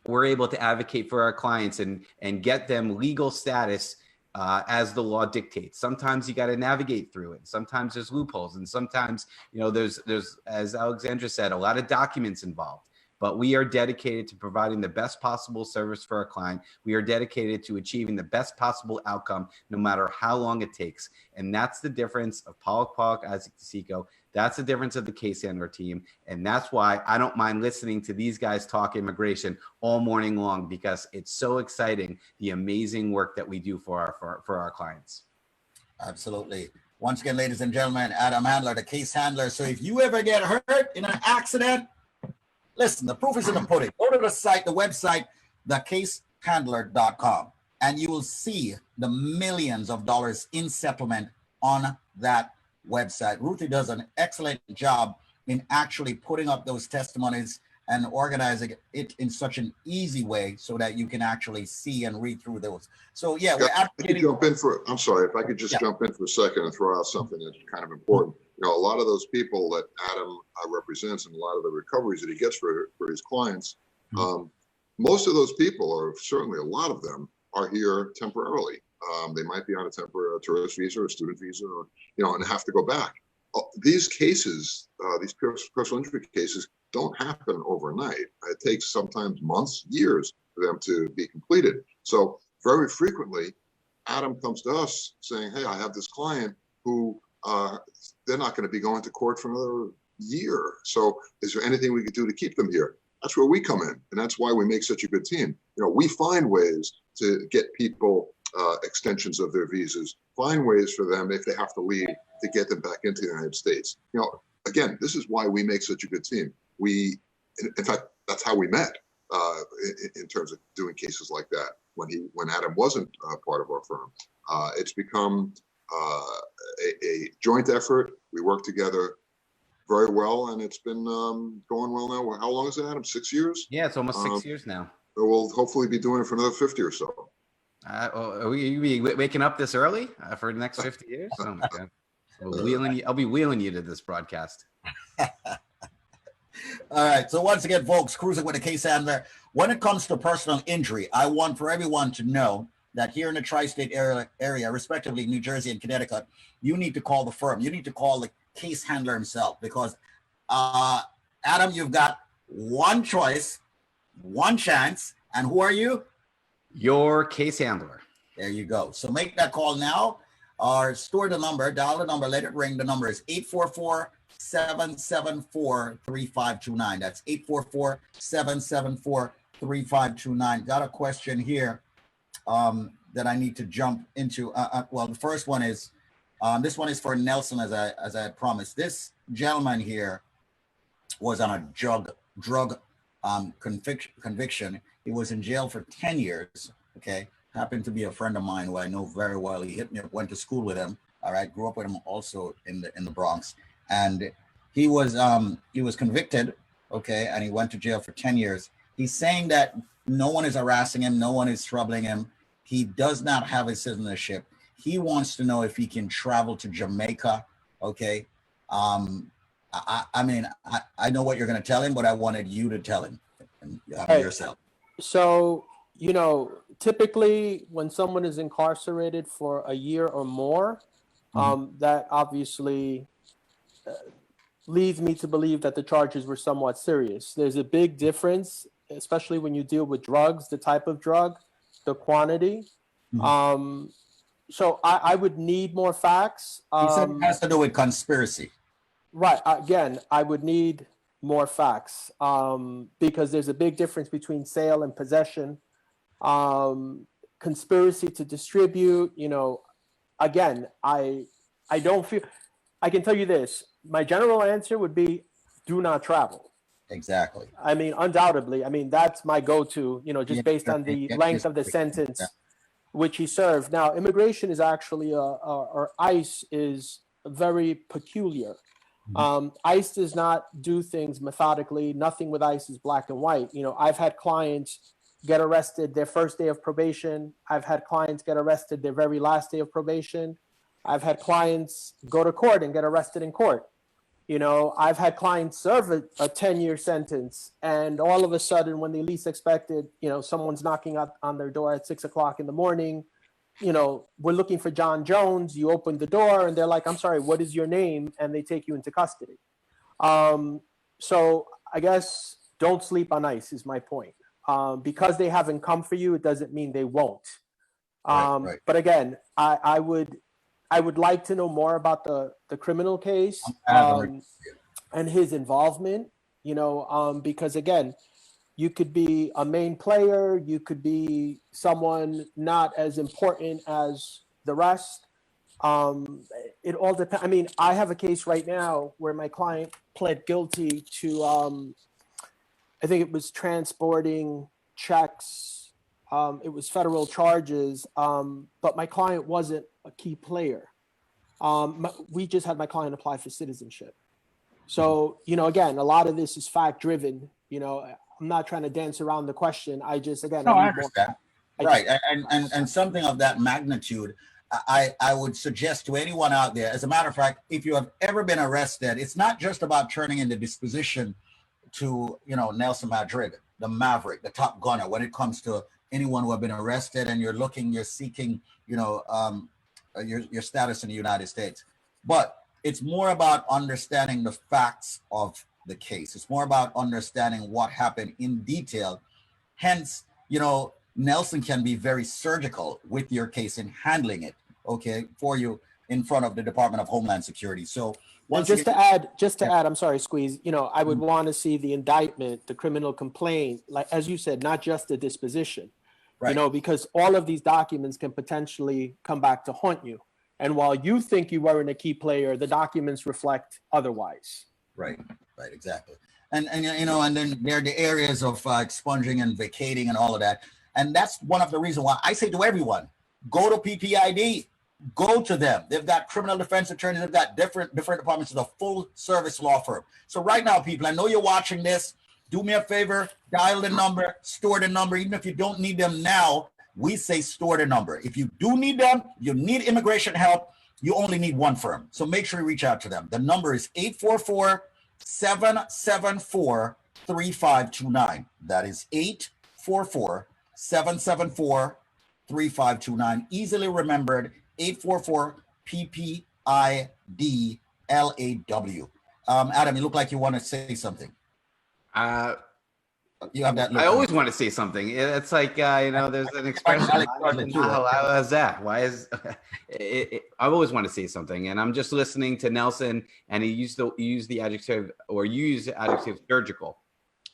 we're able to advocate for our clients and get them legal status as the law dictates. Sometimes you got to navigate through it. Sometimes there's loopholes, and sometimes there's, as Alexandra said, a lot of documents involved. But we are dedicated to providing the best possible service for our client. We are dedicated to achieving the best possible outcome, no matter how long it takes. And that's the difference of Pollack, Isaac DeSico. That's the difference of the case handler team. And that's why I don't mind listening to these guys talk immigration all morning long, because it's so exciting, the amazing work that we do for our clients. Absolutely. Once again, ladies and gentlemen, Adam Handler, the case handler. So if you ever get hurt in an accident, listen, the proof is in the pudding. Go to the website, thecasehandler.com, and you will see the millions of dollars in settlement on that website. Ruthie does an excellent job in actually putting up those testimonies and organizing it in such an easy way so that you can actually see and read through those. So yeah, we're advocating. I'm sorry, if I could just jump in for a second and throw out something that's kind of important. A lot of those people that Adam represents and a lot of the recoveries that he gets for his clients, most of those people, or certainly a lot of them, are here temporarily. They might be on a temporary tourist visa or a student visa, or, and have to go back. These cases, these personal injury cases, don't happen overnight. It takes sometimes months, years for them to be completed. So very frequently, Adam comes to us saying, hey, I have this client who they're not going to be going to court for another year. So is there anything we could do to keep them here? That's where we come in. And that's why we make such a good team. We find ways to get people extensions of their visas, find ways for them, if they have to leave, to get them back into the United States. Again, this is why we make such a good team. In fact, that's how we met in terms of doing cases like that when Adam wasn't part of our firm. It's become a joint effort. We work together very well, and it's been going well now. How long is it, Adam? 6 years? Yeah, it's almost 6 years now. We'll hopefully be doing it for another 50 or so. Are we waking up this early for the next 50 years? Oh my God. I'll be wheeling you to this broadcast. All right. So once again, folks, Cruising with a Case Handler. When it comes to personal injury, I want for everyone to know that here in the tri-state area, respectively, New Jersey and Connecticut, you need to call the firm. You need to call the case handler himself, because Adam, you've got one choice, one chance. And who are you? Your case handler. There you go. So make that call now, or store the number, dial the number, let it ring. The number is 844-774-3529. That's 844-774-3529. Got a question here that I need to jump into. Well, the first one is, this one is for Nelson, as I had promised. This gentleman here was on a drug conviction. He was in jail for 10 years. Okay. Happened to be a friend of mine who I know very well. He hit me up, went to school with him. All right. Grew up with him also in the Bronx. and he was convicted, okay, and he went to jail for 10 years. He's saying that no one is harassing him, no one is troubling him. He does not have a citizenship. He wants to know if he can travel to Jamaica, okay? I mean, I know what you're going to tell him, but I wanted you to tell him yourself. So, you know, typically when someone is incarcerated for a year or more, that obviously leads me to believe that the charges were somewhat serious. There's a big difference, especially when you deal with drugs, the type of drug, the quantity. So I would need more facts. He said it has to do with conspiracy. Right. Again, I would need more facts because there's a big difference between sale and possession, conspiracy to distribute. You know, again, I don't feel. I can tell you this. My general answer would be, do not travel. Exactly. I mean, undoubtedly. I mean, that's my go-to. You know, just based on the length of the sentence which he served. Now, immigration is actually, or ICE is very peculiar. ICE does not do things methodically. Nothing with ICE is black and white. You know, I've had clients get arrested their first day of probation. I've had clients get arrested their very last day of probation. I've had clients go to court and get arrested in court. You know, I've had clients serve a 10-year sentence, and all of a sudden, when they least expected, you know, someone's knocking on their door at 6 o'clock in the morning. You know, we're looking for John Jones. You open the door, and they're like, "I'm sorry, what is your name?" And they take you into custody. So I guess don't sleep on ICE is my point. Because they haven't come for you, it doesn't mean they won't. Right. But again, I would like to know more about the criminal case and his involvement, you know, because again, you could be a main player, you could be someone not as important as the rest. It all depends. I mean, I have a case right now where my client pled guilty to, I think it was transporting checks. It was federal charges, but my client wasn't a key player. We just had my client apply for citizenship. So, you know, again, a lot of this is fact driven. You know, I'm not trying to dance around the question. I just, again, no, I understand. Right. And something of that magnitude, I would suggest to anyone out there, as a matter of fact, if you have ever been arrested, it's not just about turning in the disposition to, you know, Nelson Madrid, the Maverick, the top gunner, when it comes to anyone who have been arrested and you're seeking, you know, your status in the United States. But it's more about understanding the facts of the case. It's more about understanding what happened in detail. Hence, you know, Nelson can be very surgical with your case in handling it, okay, for you in front of the Department of Homeland Security. So just to add, I'm sorry, Squeeze, you know, I would want to see the indictment, the criminal complaint, like, as you said, not just the disposition, you know, because all of these documents can potentially come back to haunt you. And while you think you weren't a key player, the documents reflect otherwise. Right, exactly. And you know, and then there are the areas of expunging and vacating and all of that. And that's one of the reasons why I say to everyone, go to PPID, go to them. They've got criminal defense attorneys. They've got different departments. It's a full service law firm. So right now, people, I know you're watching this. Do me a favor, dial the number, store the number. Even if you don't need them now, we say store the number. If you do need them, you need immigration help, you only need one firm. So make sure you reach out to them. The number is 844-774-3529. That is 844-774-3529. Easily remembered, 844-PPIDLAW. Adam, you look like you want to say something. You have that. I always want to say something. It's like, you know, there's an expression. How is that? Why is I always want to say something, and I'm just listening to Nelson, and he used the adjective, or you use the adjective surgical.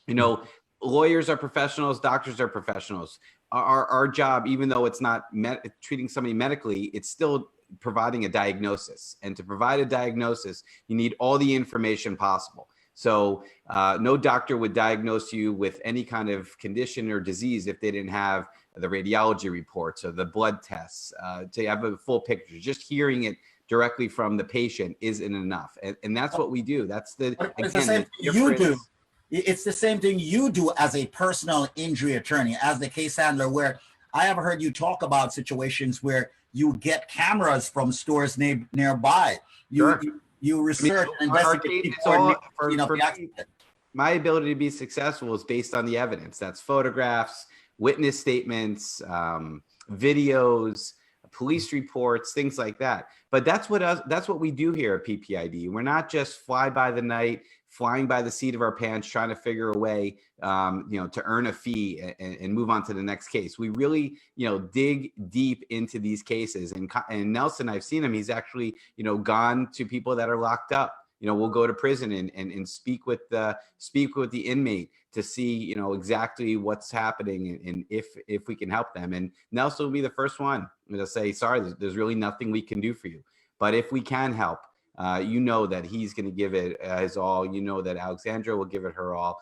You know, lawyers are professionals, doctors are professionals. Our job, even though it's not treating somebody medically, it's still providing a diagnosis. And to provide a diagnosis, you need all the information possible. So no doctor would diagnose you with any kind of condition or disease if they didn't have the radiology reports or the blood tests to have a full picture. Just hearing it directly from the patient isn't enough. And that's what we do. That's the, But it's again, the same the thing you do. difference. It's the same thing you do as a personal injury attorney, as the case handler, where I have heard you talk about situations where you get cameras from stores nearby. Sure. You research and investigate before the accident. My ability to be successful is based on the evidence. That's photographs, witness statements, videos, police reports, things like that. But that's what we do here at PPID. We're not just fly by the night, flying by the seat of our pants, trying to figure a way, to earn a fee and move on to the next case. We really, dig deep into these cases. And Nelson, I've seen him. He's actually, gone to people that are locked up. We'll go to prison and speak with the inmate to see, exactly what's happening and if we can help them. And Nelson will be the first one to say, sorry, there's really nothing we can do for you. But if we can help, that he's going to give it his all. That Alexandra will give it her all.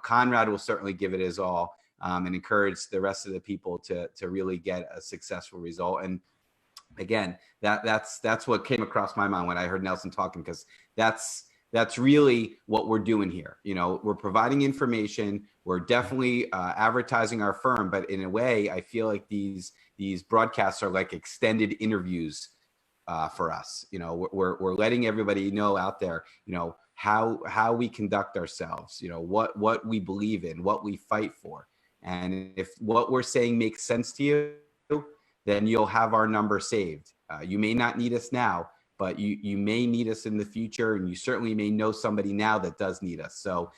Conrad will certainly give it his all, and encourage the rest of the people to really get a successful result. And again, that's what came across my mind when I heard Nelson talking, because that's really what we're doing here. We're providing information. We're definitely advertising our firm, but in a way, I feel like these broadcasts are like extended interviews for us. We're letting everybody know out there, how we conduct ourselves, what we believe in, what we fight for. And if what we're saying makes sense to you, then you'll have our number saved. You may not need us now, but you may need us in the future, and you certainly may know somebody now that does need us. So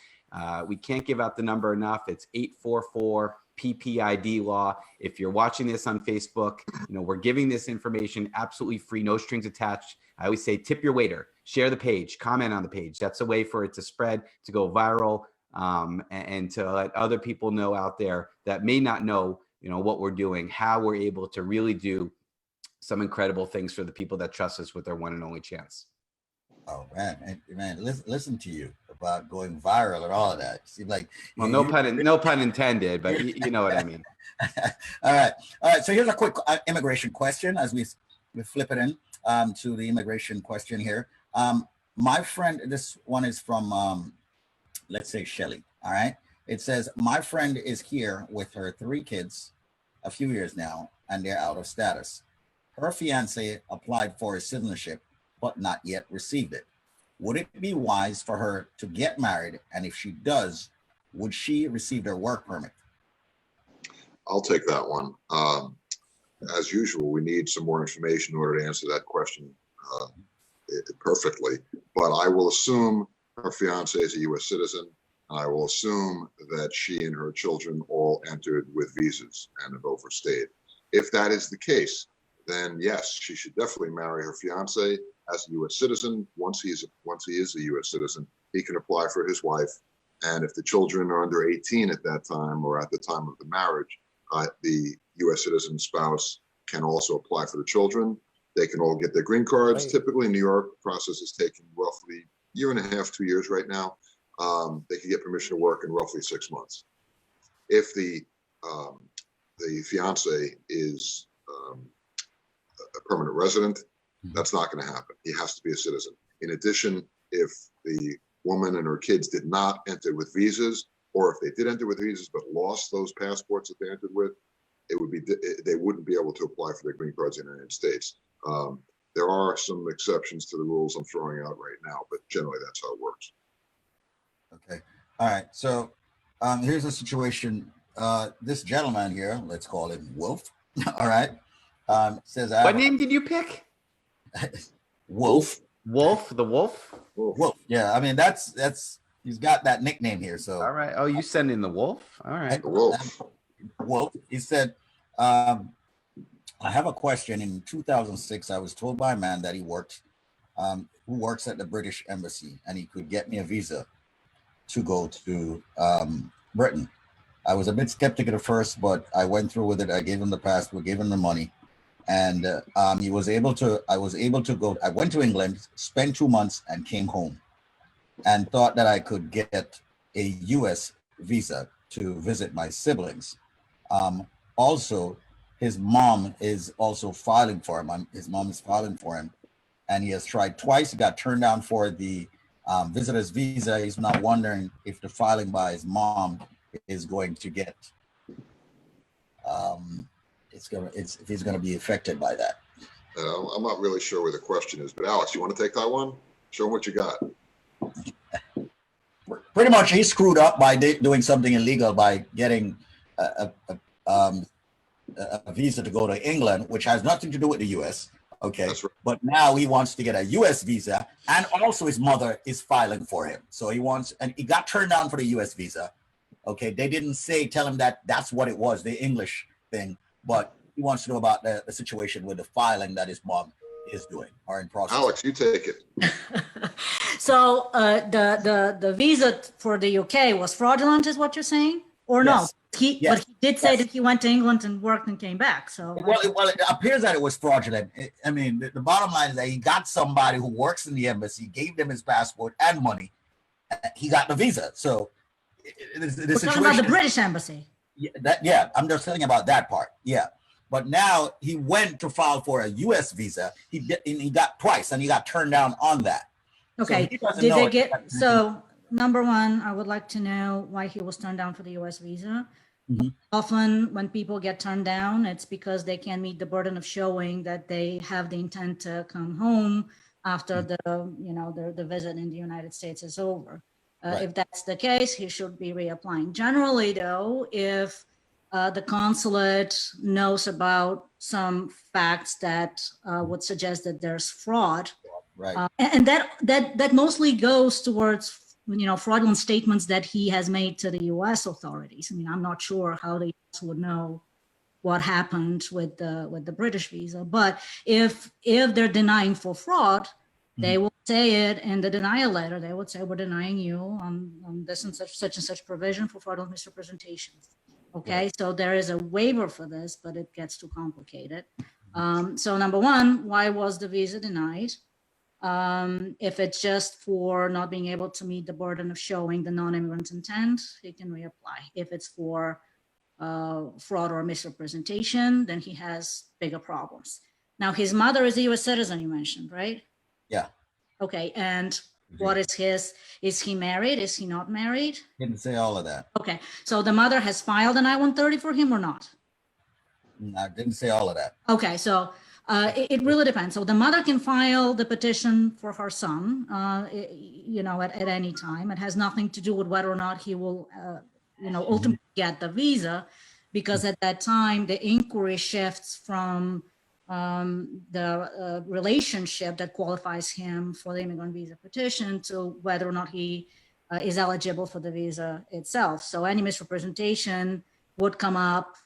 we can't give out the number enough. It's 844 PPID law. If you're watching this on Facebook, we're giving this information absolutely free, no strings attached. I always say, tip your waiter, share the page, comment on the page. That's a way for it to spread, to go viral, and to let other people know out there that may not know, what we're doing, how we're able to really do some incredible things for the people that trust us with their one and only chance. Oh man, listen to you about going viral and all of that. See, like, well, no pun intended, but you know what I mean. All right. So here's a quick immigration question as we flip it in to the immigration question here. My friend, this one is from, let's say Shelly. All right. It says, my friend is here with her 3 kids a few years now, and they're out of status. Her fiance applied for his citizenship, but not yet received it. Would it be wise for her to get married? And if she does, would she receive their work permit? I'll take that one. As usual, we need some more information in order to answer that question perfectly. But I will assume her fiance is a U.S. citizen. I will assume that she and her children all entered with visas and have overstayed. If that is the case, then yes, she should definitely marry her fiance as a U.S. citizen. Once he is a U.S. citizen, he can apply for his wife. And if the children are under 18 at that time or at the time of the marriage, the U.S. citizen spouse can also apply for the children. They can all get their green cards. Right. Typically in New York, the process is taking roughly a year and a half, 2 years right now. They can get permission to work in roughly 6 months. If the fiance is a permanent resident, that's not going to happen. He has to be a citizen. In addition, if the woman and her kids did not enter with visas, or if they did enter with visas but lost those passports that they entered with, they wouldn't be able to apply for their green cards in the United States. There are some exceptions to the rules I'm throwing out right now, but generally that's how it works. Okay. All right. So here's a situation. This gentleman here, let's call him Wolf. All right. Says, what name did you pick? Wolf. Wolf, the wolf? Wolf. Yeah. I mean, that's he's got that nickname here. So. All right. Oh, you send in the wolf? All right. Wolf. Wolf. He said, I have a question. In 2006, I was told by a man that he works at the British Embassy, and he could get me a visa to go to Britain. I was a bit skeptical at first, but I went through with it. I gave him the passport, gave him the money, and I was able to go. I went to England, spent 2 months, and came home, and thought that I could get a U.S. visa to visit my siblings. Also, his mom is also filing for him. His mom is filing for him, and he has tried twice. He got turned down for the visitor's visa. He's now wondering if the filing by his mom is going to get, if he's going to be affected by that. I'm not really sure where the question is, but Alex, you want to take that one? Show him what you got. Pretty much, he screwed up by doing something illegal by getting a visa to go to England, which has nothing to do with the U.S. Okay, That's right. But now he wants to get a U.S. visa, and also his mother is filing for him. So he wants, and he got turned down for the U.S. visa. Okay, they didn't tell him that that's what it was, the English thing, but he wants to know about the situation with the filing that his mom is doing or in process. Alex, you take it. So the visa for the UK was fraudulent, is what you're saying, or no? Yes. But he did say that he went to England and worked and came back. So well, it appears that it was fraudulent. I mean, the bottom line is that he got somebody who works in the embassy, gave them his passport and money. He got the visa. So the we're talking about the British embassy. Yeah, I'm just saying about that part. Yeah. But now he went to file for a U.S. visa. He got twice, and he got turned down on that. Okay. So did they get so? Number one, I would like to know why he was turned down for the U.S. visa. Mm-hmm. Often, when people get turned down, it's because they can't meet the burden of showing that they have the intent to come home after the visit in the United States is over. Right. If that's the case, he should be reapplying. Generally, though, if the consulate knows about some facts that would suggest that there's fraud, right? And that mostly goes towards fraudulent statements that he has made to the U.S. authorities. I mean, I'm not sure how the U.S. would know what happened with the British visa, but if they're denying for fraud, they will say it in the denial letter. They would say, we're denying you on this and such provision for fraudulent misrepresentations. Okay, right. So there is a waiver for this, but it gets too complicated. So number one, why was the visa denied? If it's just for not being able to meet the burden of showing the non-immigrant's intent, he can reapply. If it's for fraud or misrepresentation, then he has bigger problems. Now, his mother is a U.S. citizen, you mentioned, right? Yeah. Okay, and what is he married? Is he not married? Didn't say all of that. Okay, so the mother has filed an I-130 for him or not? I didn't say all of that. Okay, so it really depends. So the mother can file the petition for her son, at any time. It has nothing to do with whether or not he will, ultimately get the visa, because at that time the inquiry shifts from the relationship that qualifies him for the immigrant visa petition to whether or not he is eligible for the visa itself. So any misrepresentation would come up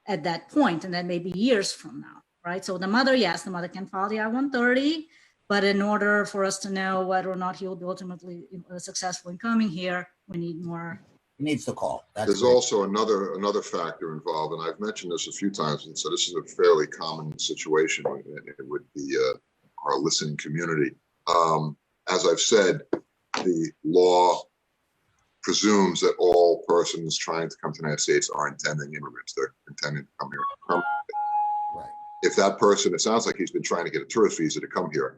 at that point, and that may be years from now, right? So the mother, yes, the mother can file the I-130, but in order for us to know whether or not he will be ultimately successful in coming here, we need more. He needs to call. There's also another factor involved, and I've mentioned this a few times, and so this is a fairly common situation with our listening community. As I've said, the law presumes that all persons trying to come to the United States are intending immigrants. They're intending to come here permanently. Right. If that person, it sounds like he's been trying to get a tourist visa to come here.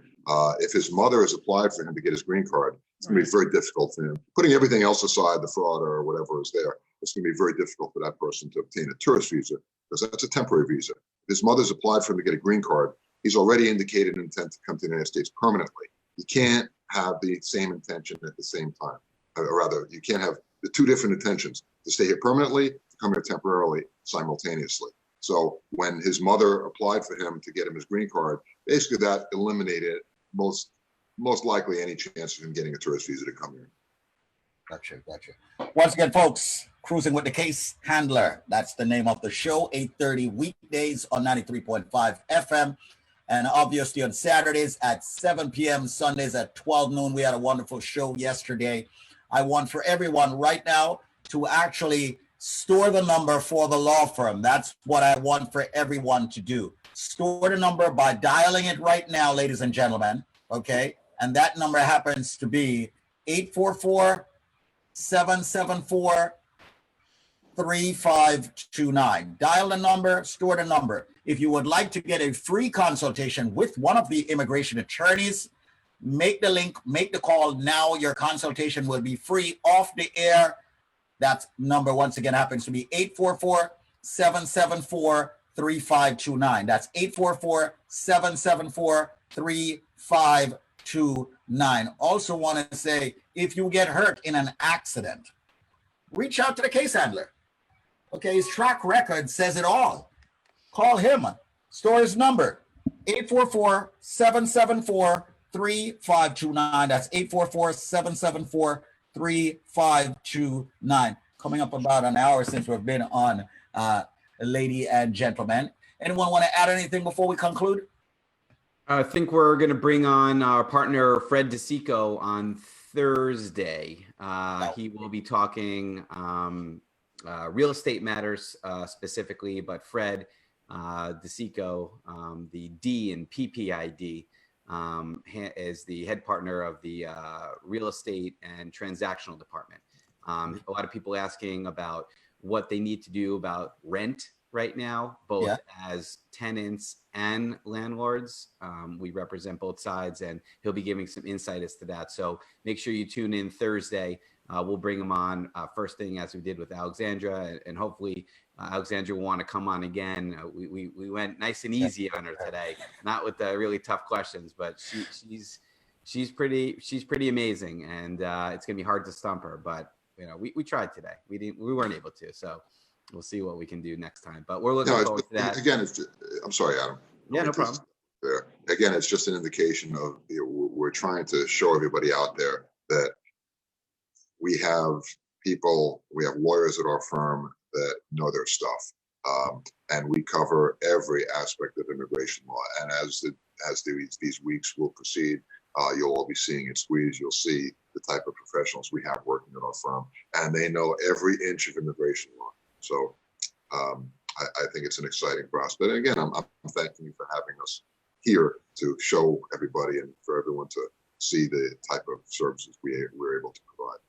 If his mother has applied for him to get his green card, it's going to be very difficult for him. Putting everything else aside, the fraud or whatever is there, it's going to be very difficult for that person to obtain a tourist visa, because that's a temporary visa. If his mother's applied for him to get a green card, he's already indicated an intent to come to the United States permanently. You can't have the same intention at the same time. Or rather, you can't have the two different intentions: to stay here permanently, to come here temporarily, simultaneously. So when his mother applied for him to get him his green card, basically that eliminated most likely any chance of him getting a tourist visa to come here. Gotcha. Once again, folks, Cruising with the Case Handler. That's the name of the show. 8:30 weekdays on 93.5 FM. And obviously on Saturdays at 7 p.m., Sundays at 12 noon. We had a wonderful show yesterday. I want for everyone right now to actually store the number for the law firm. That's what I want for everyone to do. Store the number by dialing it right now, ladies and gentlemen. Okay. And that number happens to be 844-774-5600. 3529. Dial the number, store the number. If you would like to get a free consultation with one of the immigration attorneys, make the link, make the call now. Your consultation will be free off the air. That number, once again, happens to be 844-774-3529. That's 844-774-3529. Also want to say, if you get hurt in an accident, reach out to the case handler. Okay, his track record says it all. Call him. Store his number, 844-774-3529. That's 844-774-3529. Coming up about an hour since we've been on, lady and gentlemen. Anyone want to add anything before we conclude? I think we're going to bring on our partner, Fred DeSico, on Thursday. He will be talking real estate matters specifically, but Fred DeSico, the D in PPID, is the head partner of the real estate and transactional department. A lot of people asking about what they need to do about rent right now, both as tenants and landlords. We represent both sides, and he'll be giving some insight as to that. So make sure you tune in Thursday. We'll bring him on first thing, as we did with Alexandra, and hopefully Alexandra will want to come on again. We went nice and easy on her today, not with the really tough questions, but she's pretty amazing, and it's gonna be hard to stump her. But we tried today. We weren't able to, so we'll see what we can do next time. But we're looking forward to that. Again, I'm sorry, Adam. Yeah, no problem. Again, it's just an indication of we're trying to show everybody out there that we have people, we have lawyers at our firm that know their stuff, and we cover every aspect of immigration law. And as these weeks will proceed, you'll all be seeing it squeeze. You'll see the type of professionals we have working at our firm, and they know every inch of immigration law. So I think it's an exciting prospect. And again, I'm thanking you for having us here to show everybody and for everyone to see the type of services we're able to provide.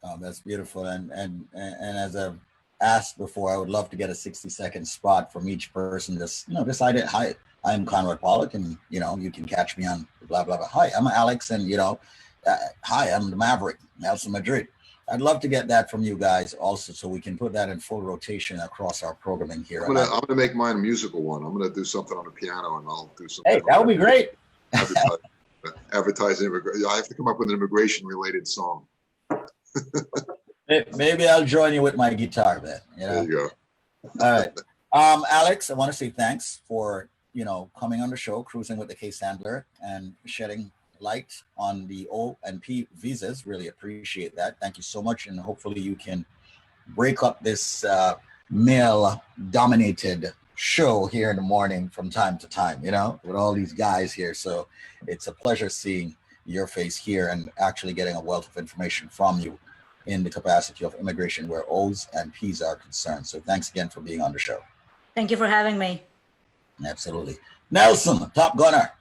Oh, that's beautiful. And as I've asked before, I would love to get a 60-second spot from each person. Just hi, I'm Conrad Pollack, and you can catch me on blah blah blah. Hi, I'm Alex, and hi, I'm the Maverick, Nelson Madrid. I'd love to get that from you guys also, so we can put that in full rotation across our programming here. I'm gonna make mine a musical one. I'm gonna do something on the piano, and I'll do something. Hey, that would be great. Advertising immigration. I have to come up with an immigration-related song. Maybe I'll join you with my guitar then. There you go. All right, Alex, I want to say thanks for coming on the show, Cruising with the Case Handler, and shedding light on the O&P visas. Really appreciate that. Thank you so much, and hopefully you can break up this male-dominated show here in the morning from time to time, with all these guys here. So it's a pleasure seeing your face here and actually getting a wealth of information from you in the capacity of immigration where O's and P's are concerned. So thanks again for being on the show. Thank you for having me. Absolutely. Nelson, Top Gunner,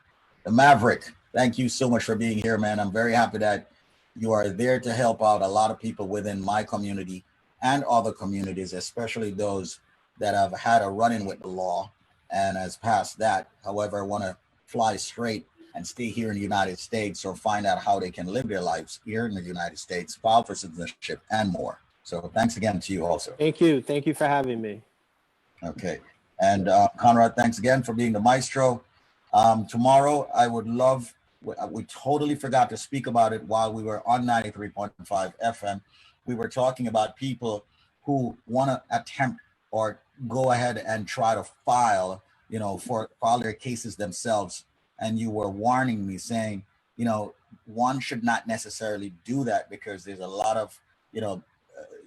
the Maverick, thank you so much for being here, man. I'm very happy that you are there to help out a lot of people within my community and other communities, especially those that have had a run-in with the law and has passed that. However, want to fly straight and stay here in the United States, or find out how they can live their lives here in the United States, file for citizenship, and more. So thanks again to you also. Thank you. Thank you for having me. Okay. And Conrad, thanks again for being the maestro. Tomorrow, I would love, we totally forgot to speak about it while we were on 93.5 FM. We were talking about people who want to attempt or go ahead and try to file their cases themselves. And you were warning me, saying, one should not necessarily do that because there's a lot of,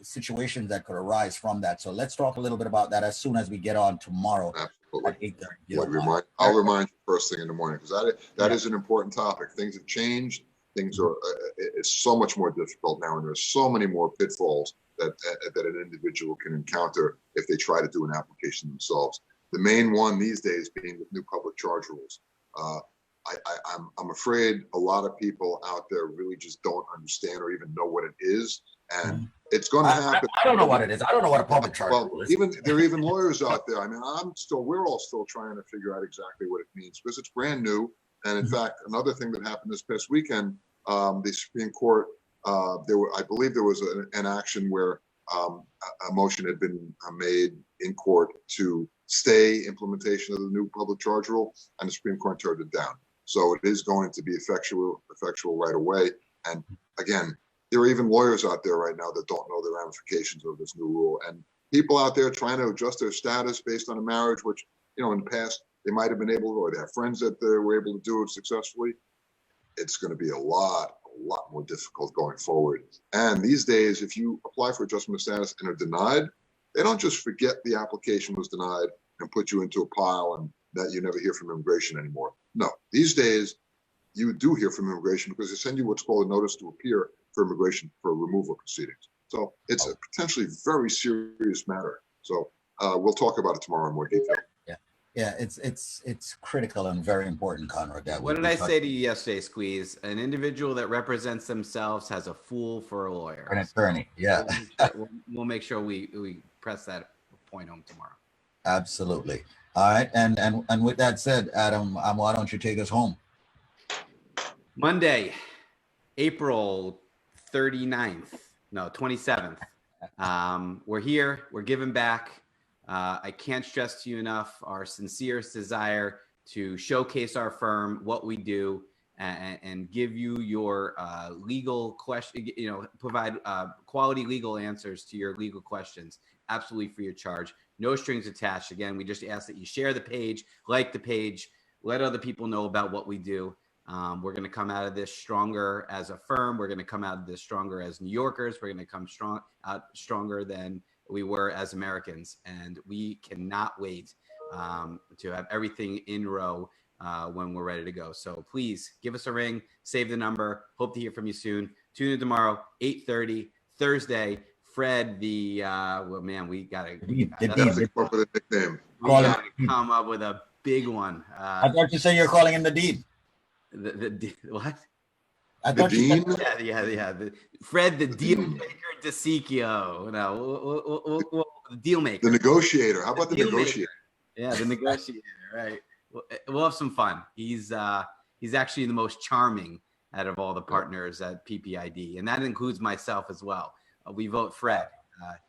situations that could arise from that. So let's talk a little bit about that as soon as we get on tomorrow. Absolutely. At 8:30. I'll remind you first thing in the morning, because that is an important topic. Things have changed. Things are it's so much more difficult now, and there's so many more pitfalls that an individual can encounter if they try to do an application themselves. The main one these days being the new public charge rules. I'm afraid a lot of people out there really just don't understand or even know what it is. And it's going to happen. I don't know what it is. I don't know what a public charge Well, is. there are even lawyers out there. I mean, we're all still trying to figure out exactly what it means because it's brand new. And in fact, another thing that happened this past weekend, the Supreme Court, I believe there was an action where a motion had been made in court to stay implementation of the new public charge rule, and the Supreme Court turned it down. So it is going to be effectual right away. And again, there are even lawyers out there right now that don't know the ramifications of this new rule, and people out there trying to adjust their status based on a marriage, which, you know, in the past they might have been able to, or they have friends that they were able to do it successfully. It's going to be a lot more difficult going forward. And these days, if you apply for adjustment of status and are denied, they don't just forget the application was denied and put you into a pile and that you never hear from immigration anymore. No, these days you do hear from immigration because they send you what's called a notice to appear for immigration for removal proceedings. So it's a potentially very serious matter. So we'll talk about it tomorrow in more detail. Yeah, it's critical and very important, Conrad. What did I say to you yesterday, Squeeze? An individual that represents themselves has a fool for a lawyer. An attorney, yeah. We'll make sure we press that point home tomorrow. Absolutely. All right, and with that said, Adam, why don't you take us home? Monday, April 27th. We're here. We're giving back. I can't stress to you enough our sincerest desire to showcase our firm, what we do, and give you your legal question, provide quality legal answers to your legal questions, absolutely free of charge, no strings attached. Again, we just ask that you share the page, like the page, let other people know about what we do. We're going to come out of this stronger as a firm. We're going to come out of this stronger as New Yorkers. We're going to come out stronger than we were as Americans, and we cannot wait to have everything in row when we're ready to go. So please give us a ring, save the number. Hope to hear from you soon. Tune in tomorrow, 8:30, Thursday. Fred, we gotta come up with a big one. I thought you said you're calling him the Dean. The what? I thought the Dean? Yeah. Fred, the deal maker DeSicchio. No, we'll the deal maker. The negotiator. How about the negotiator? Yeah, the negotiator. Right. We'll have some fun. He's actually the most charming out of all the partners at PPID, and that includes myself as well. We vote Fred.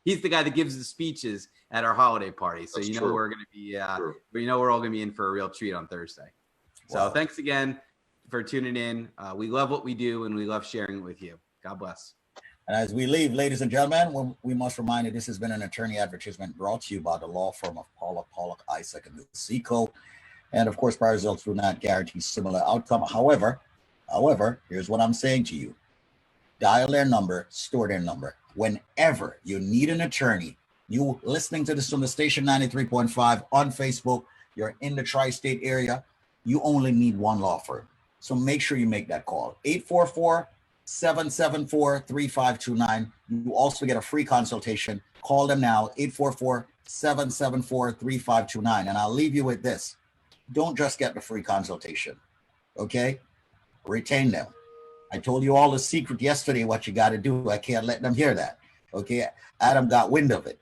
He's the guy that gives the speeches at our holiday party. So That's you know true. we're going to be, we're all going to be in for a real treat on Thursday. So Wow. Thanks again for tuning in. We love what we do and we love sharing it with you. God bless. And as we leave, ladies and gentlemen, we must remind you this has been an attorney advertisement brought to you by the law firm of Pollack, Isaac, and Seco. And of course, prior results do not guarantee similar outcome. However, here's what I'm saying to you. Dial their number, store their number. Whenever you need an attorney, you listening to this on the station 93.5 on Facebook, you're in the tri-state area, you only need one law firm. So make sure you make that call. 844-774-3529. You also get a free consultation. Call them now, 844-774-3529. And I'll leave you with this. Don't just get the free consultation, okay? Retain them. I told you all the secret yesterday, what you got to do. I can't let them hear that, okay? Adam got wind of it,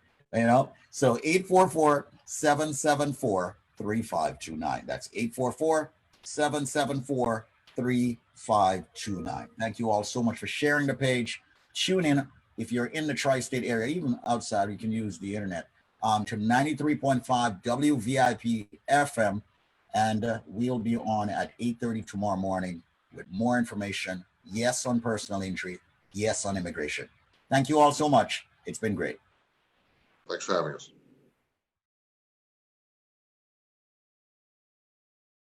So 844-774-3529. That's 844-774-3529. Thank you all so much for sharing the page. Tune in if you're in the tri-state area, even outside, you can use the internet, to 93.5 WVIP FM. And we'll be on at 8:30 tomorrow morning with more information. Yes, on personal injury. Yes, on immigration. Thank you all so much. It's been great. Thanks for having us.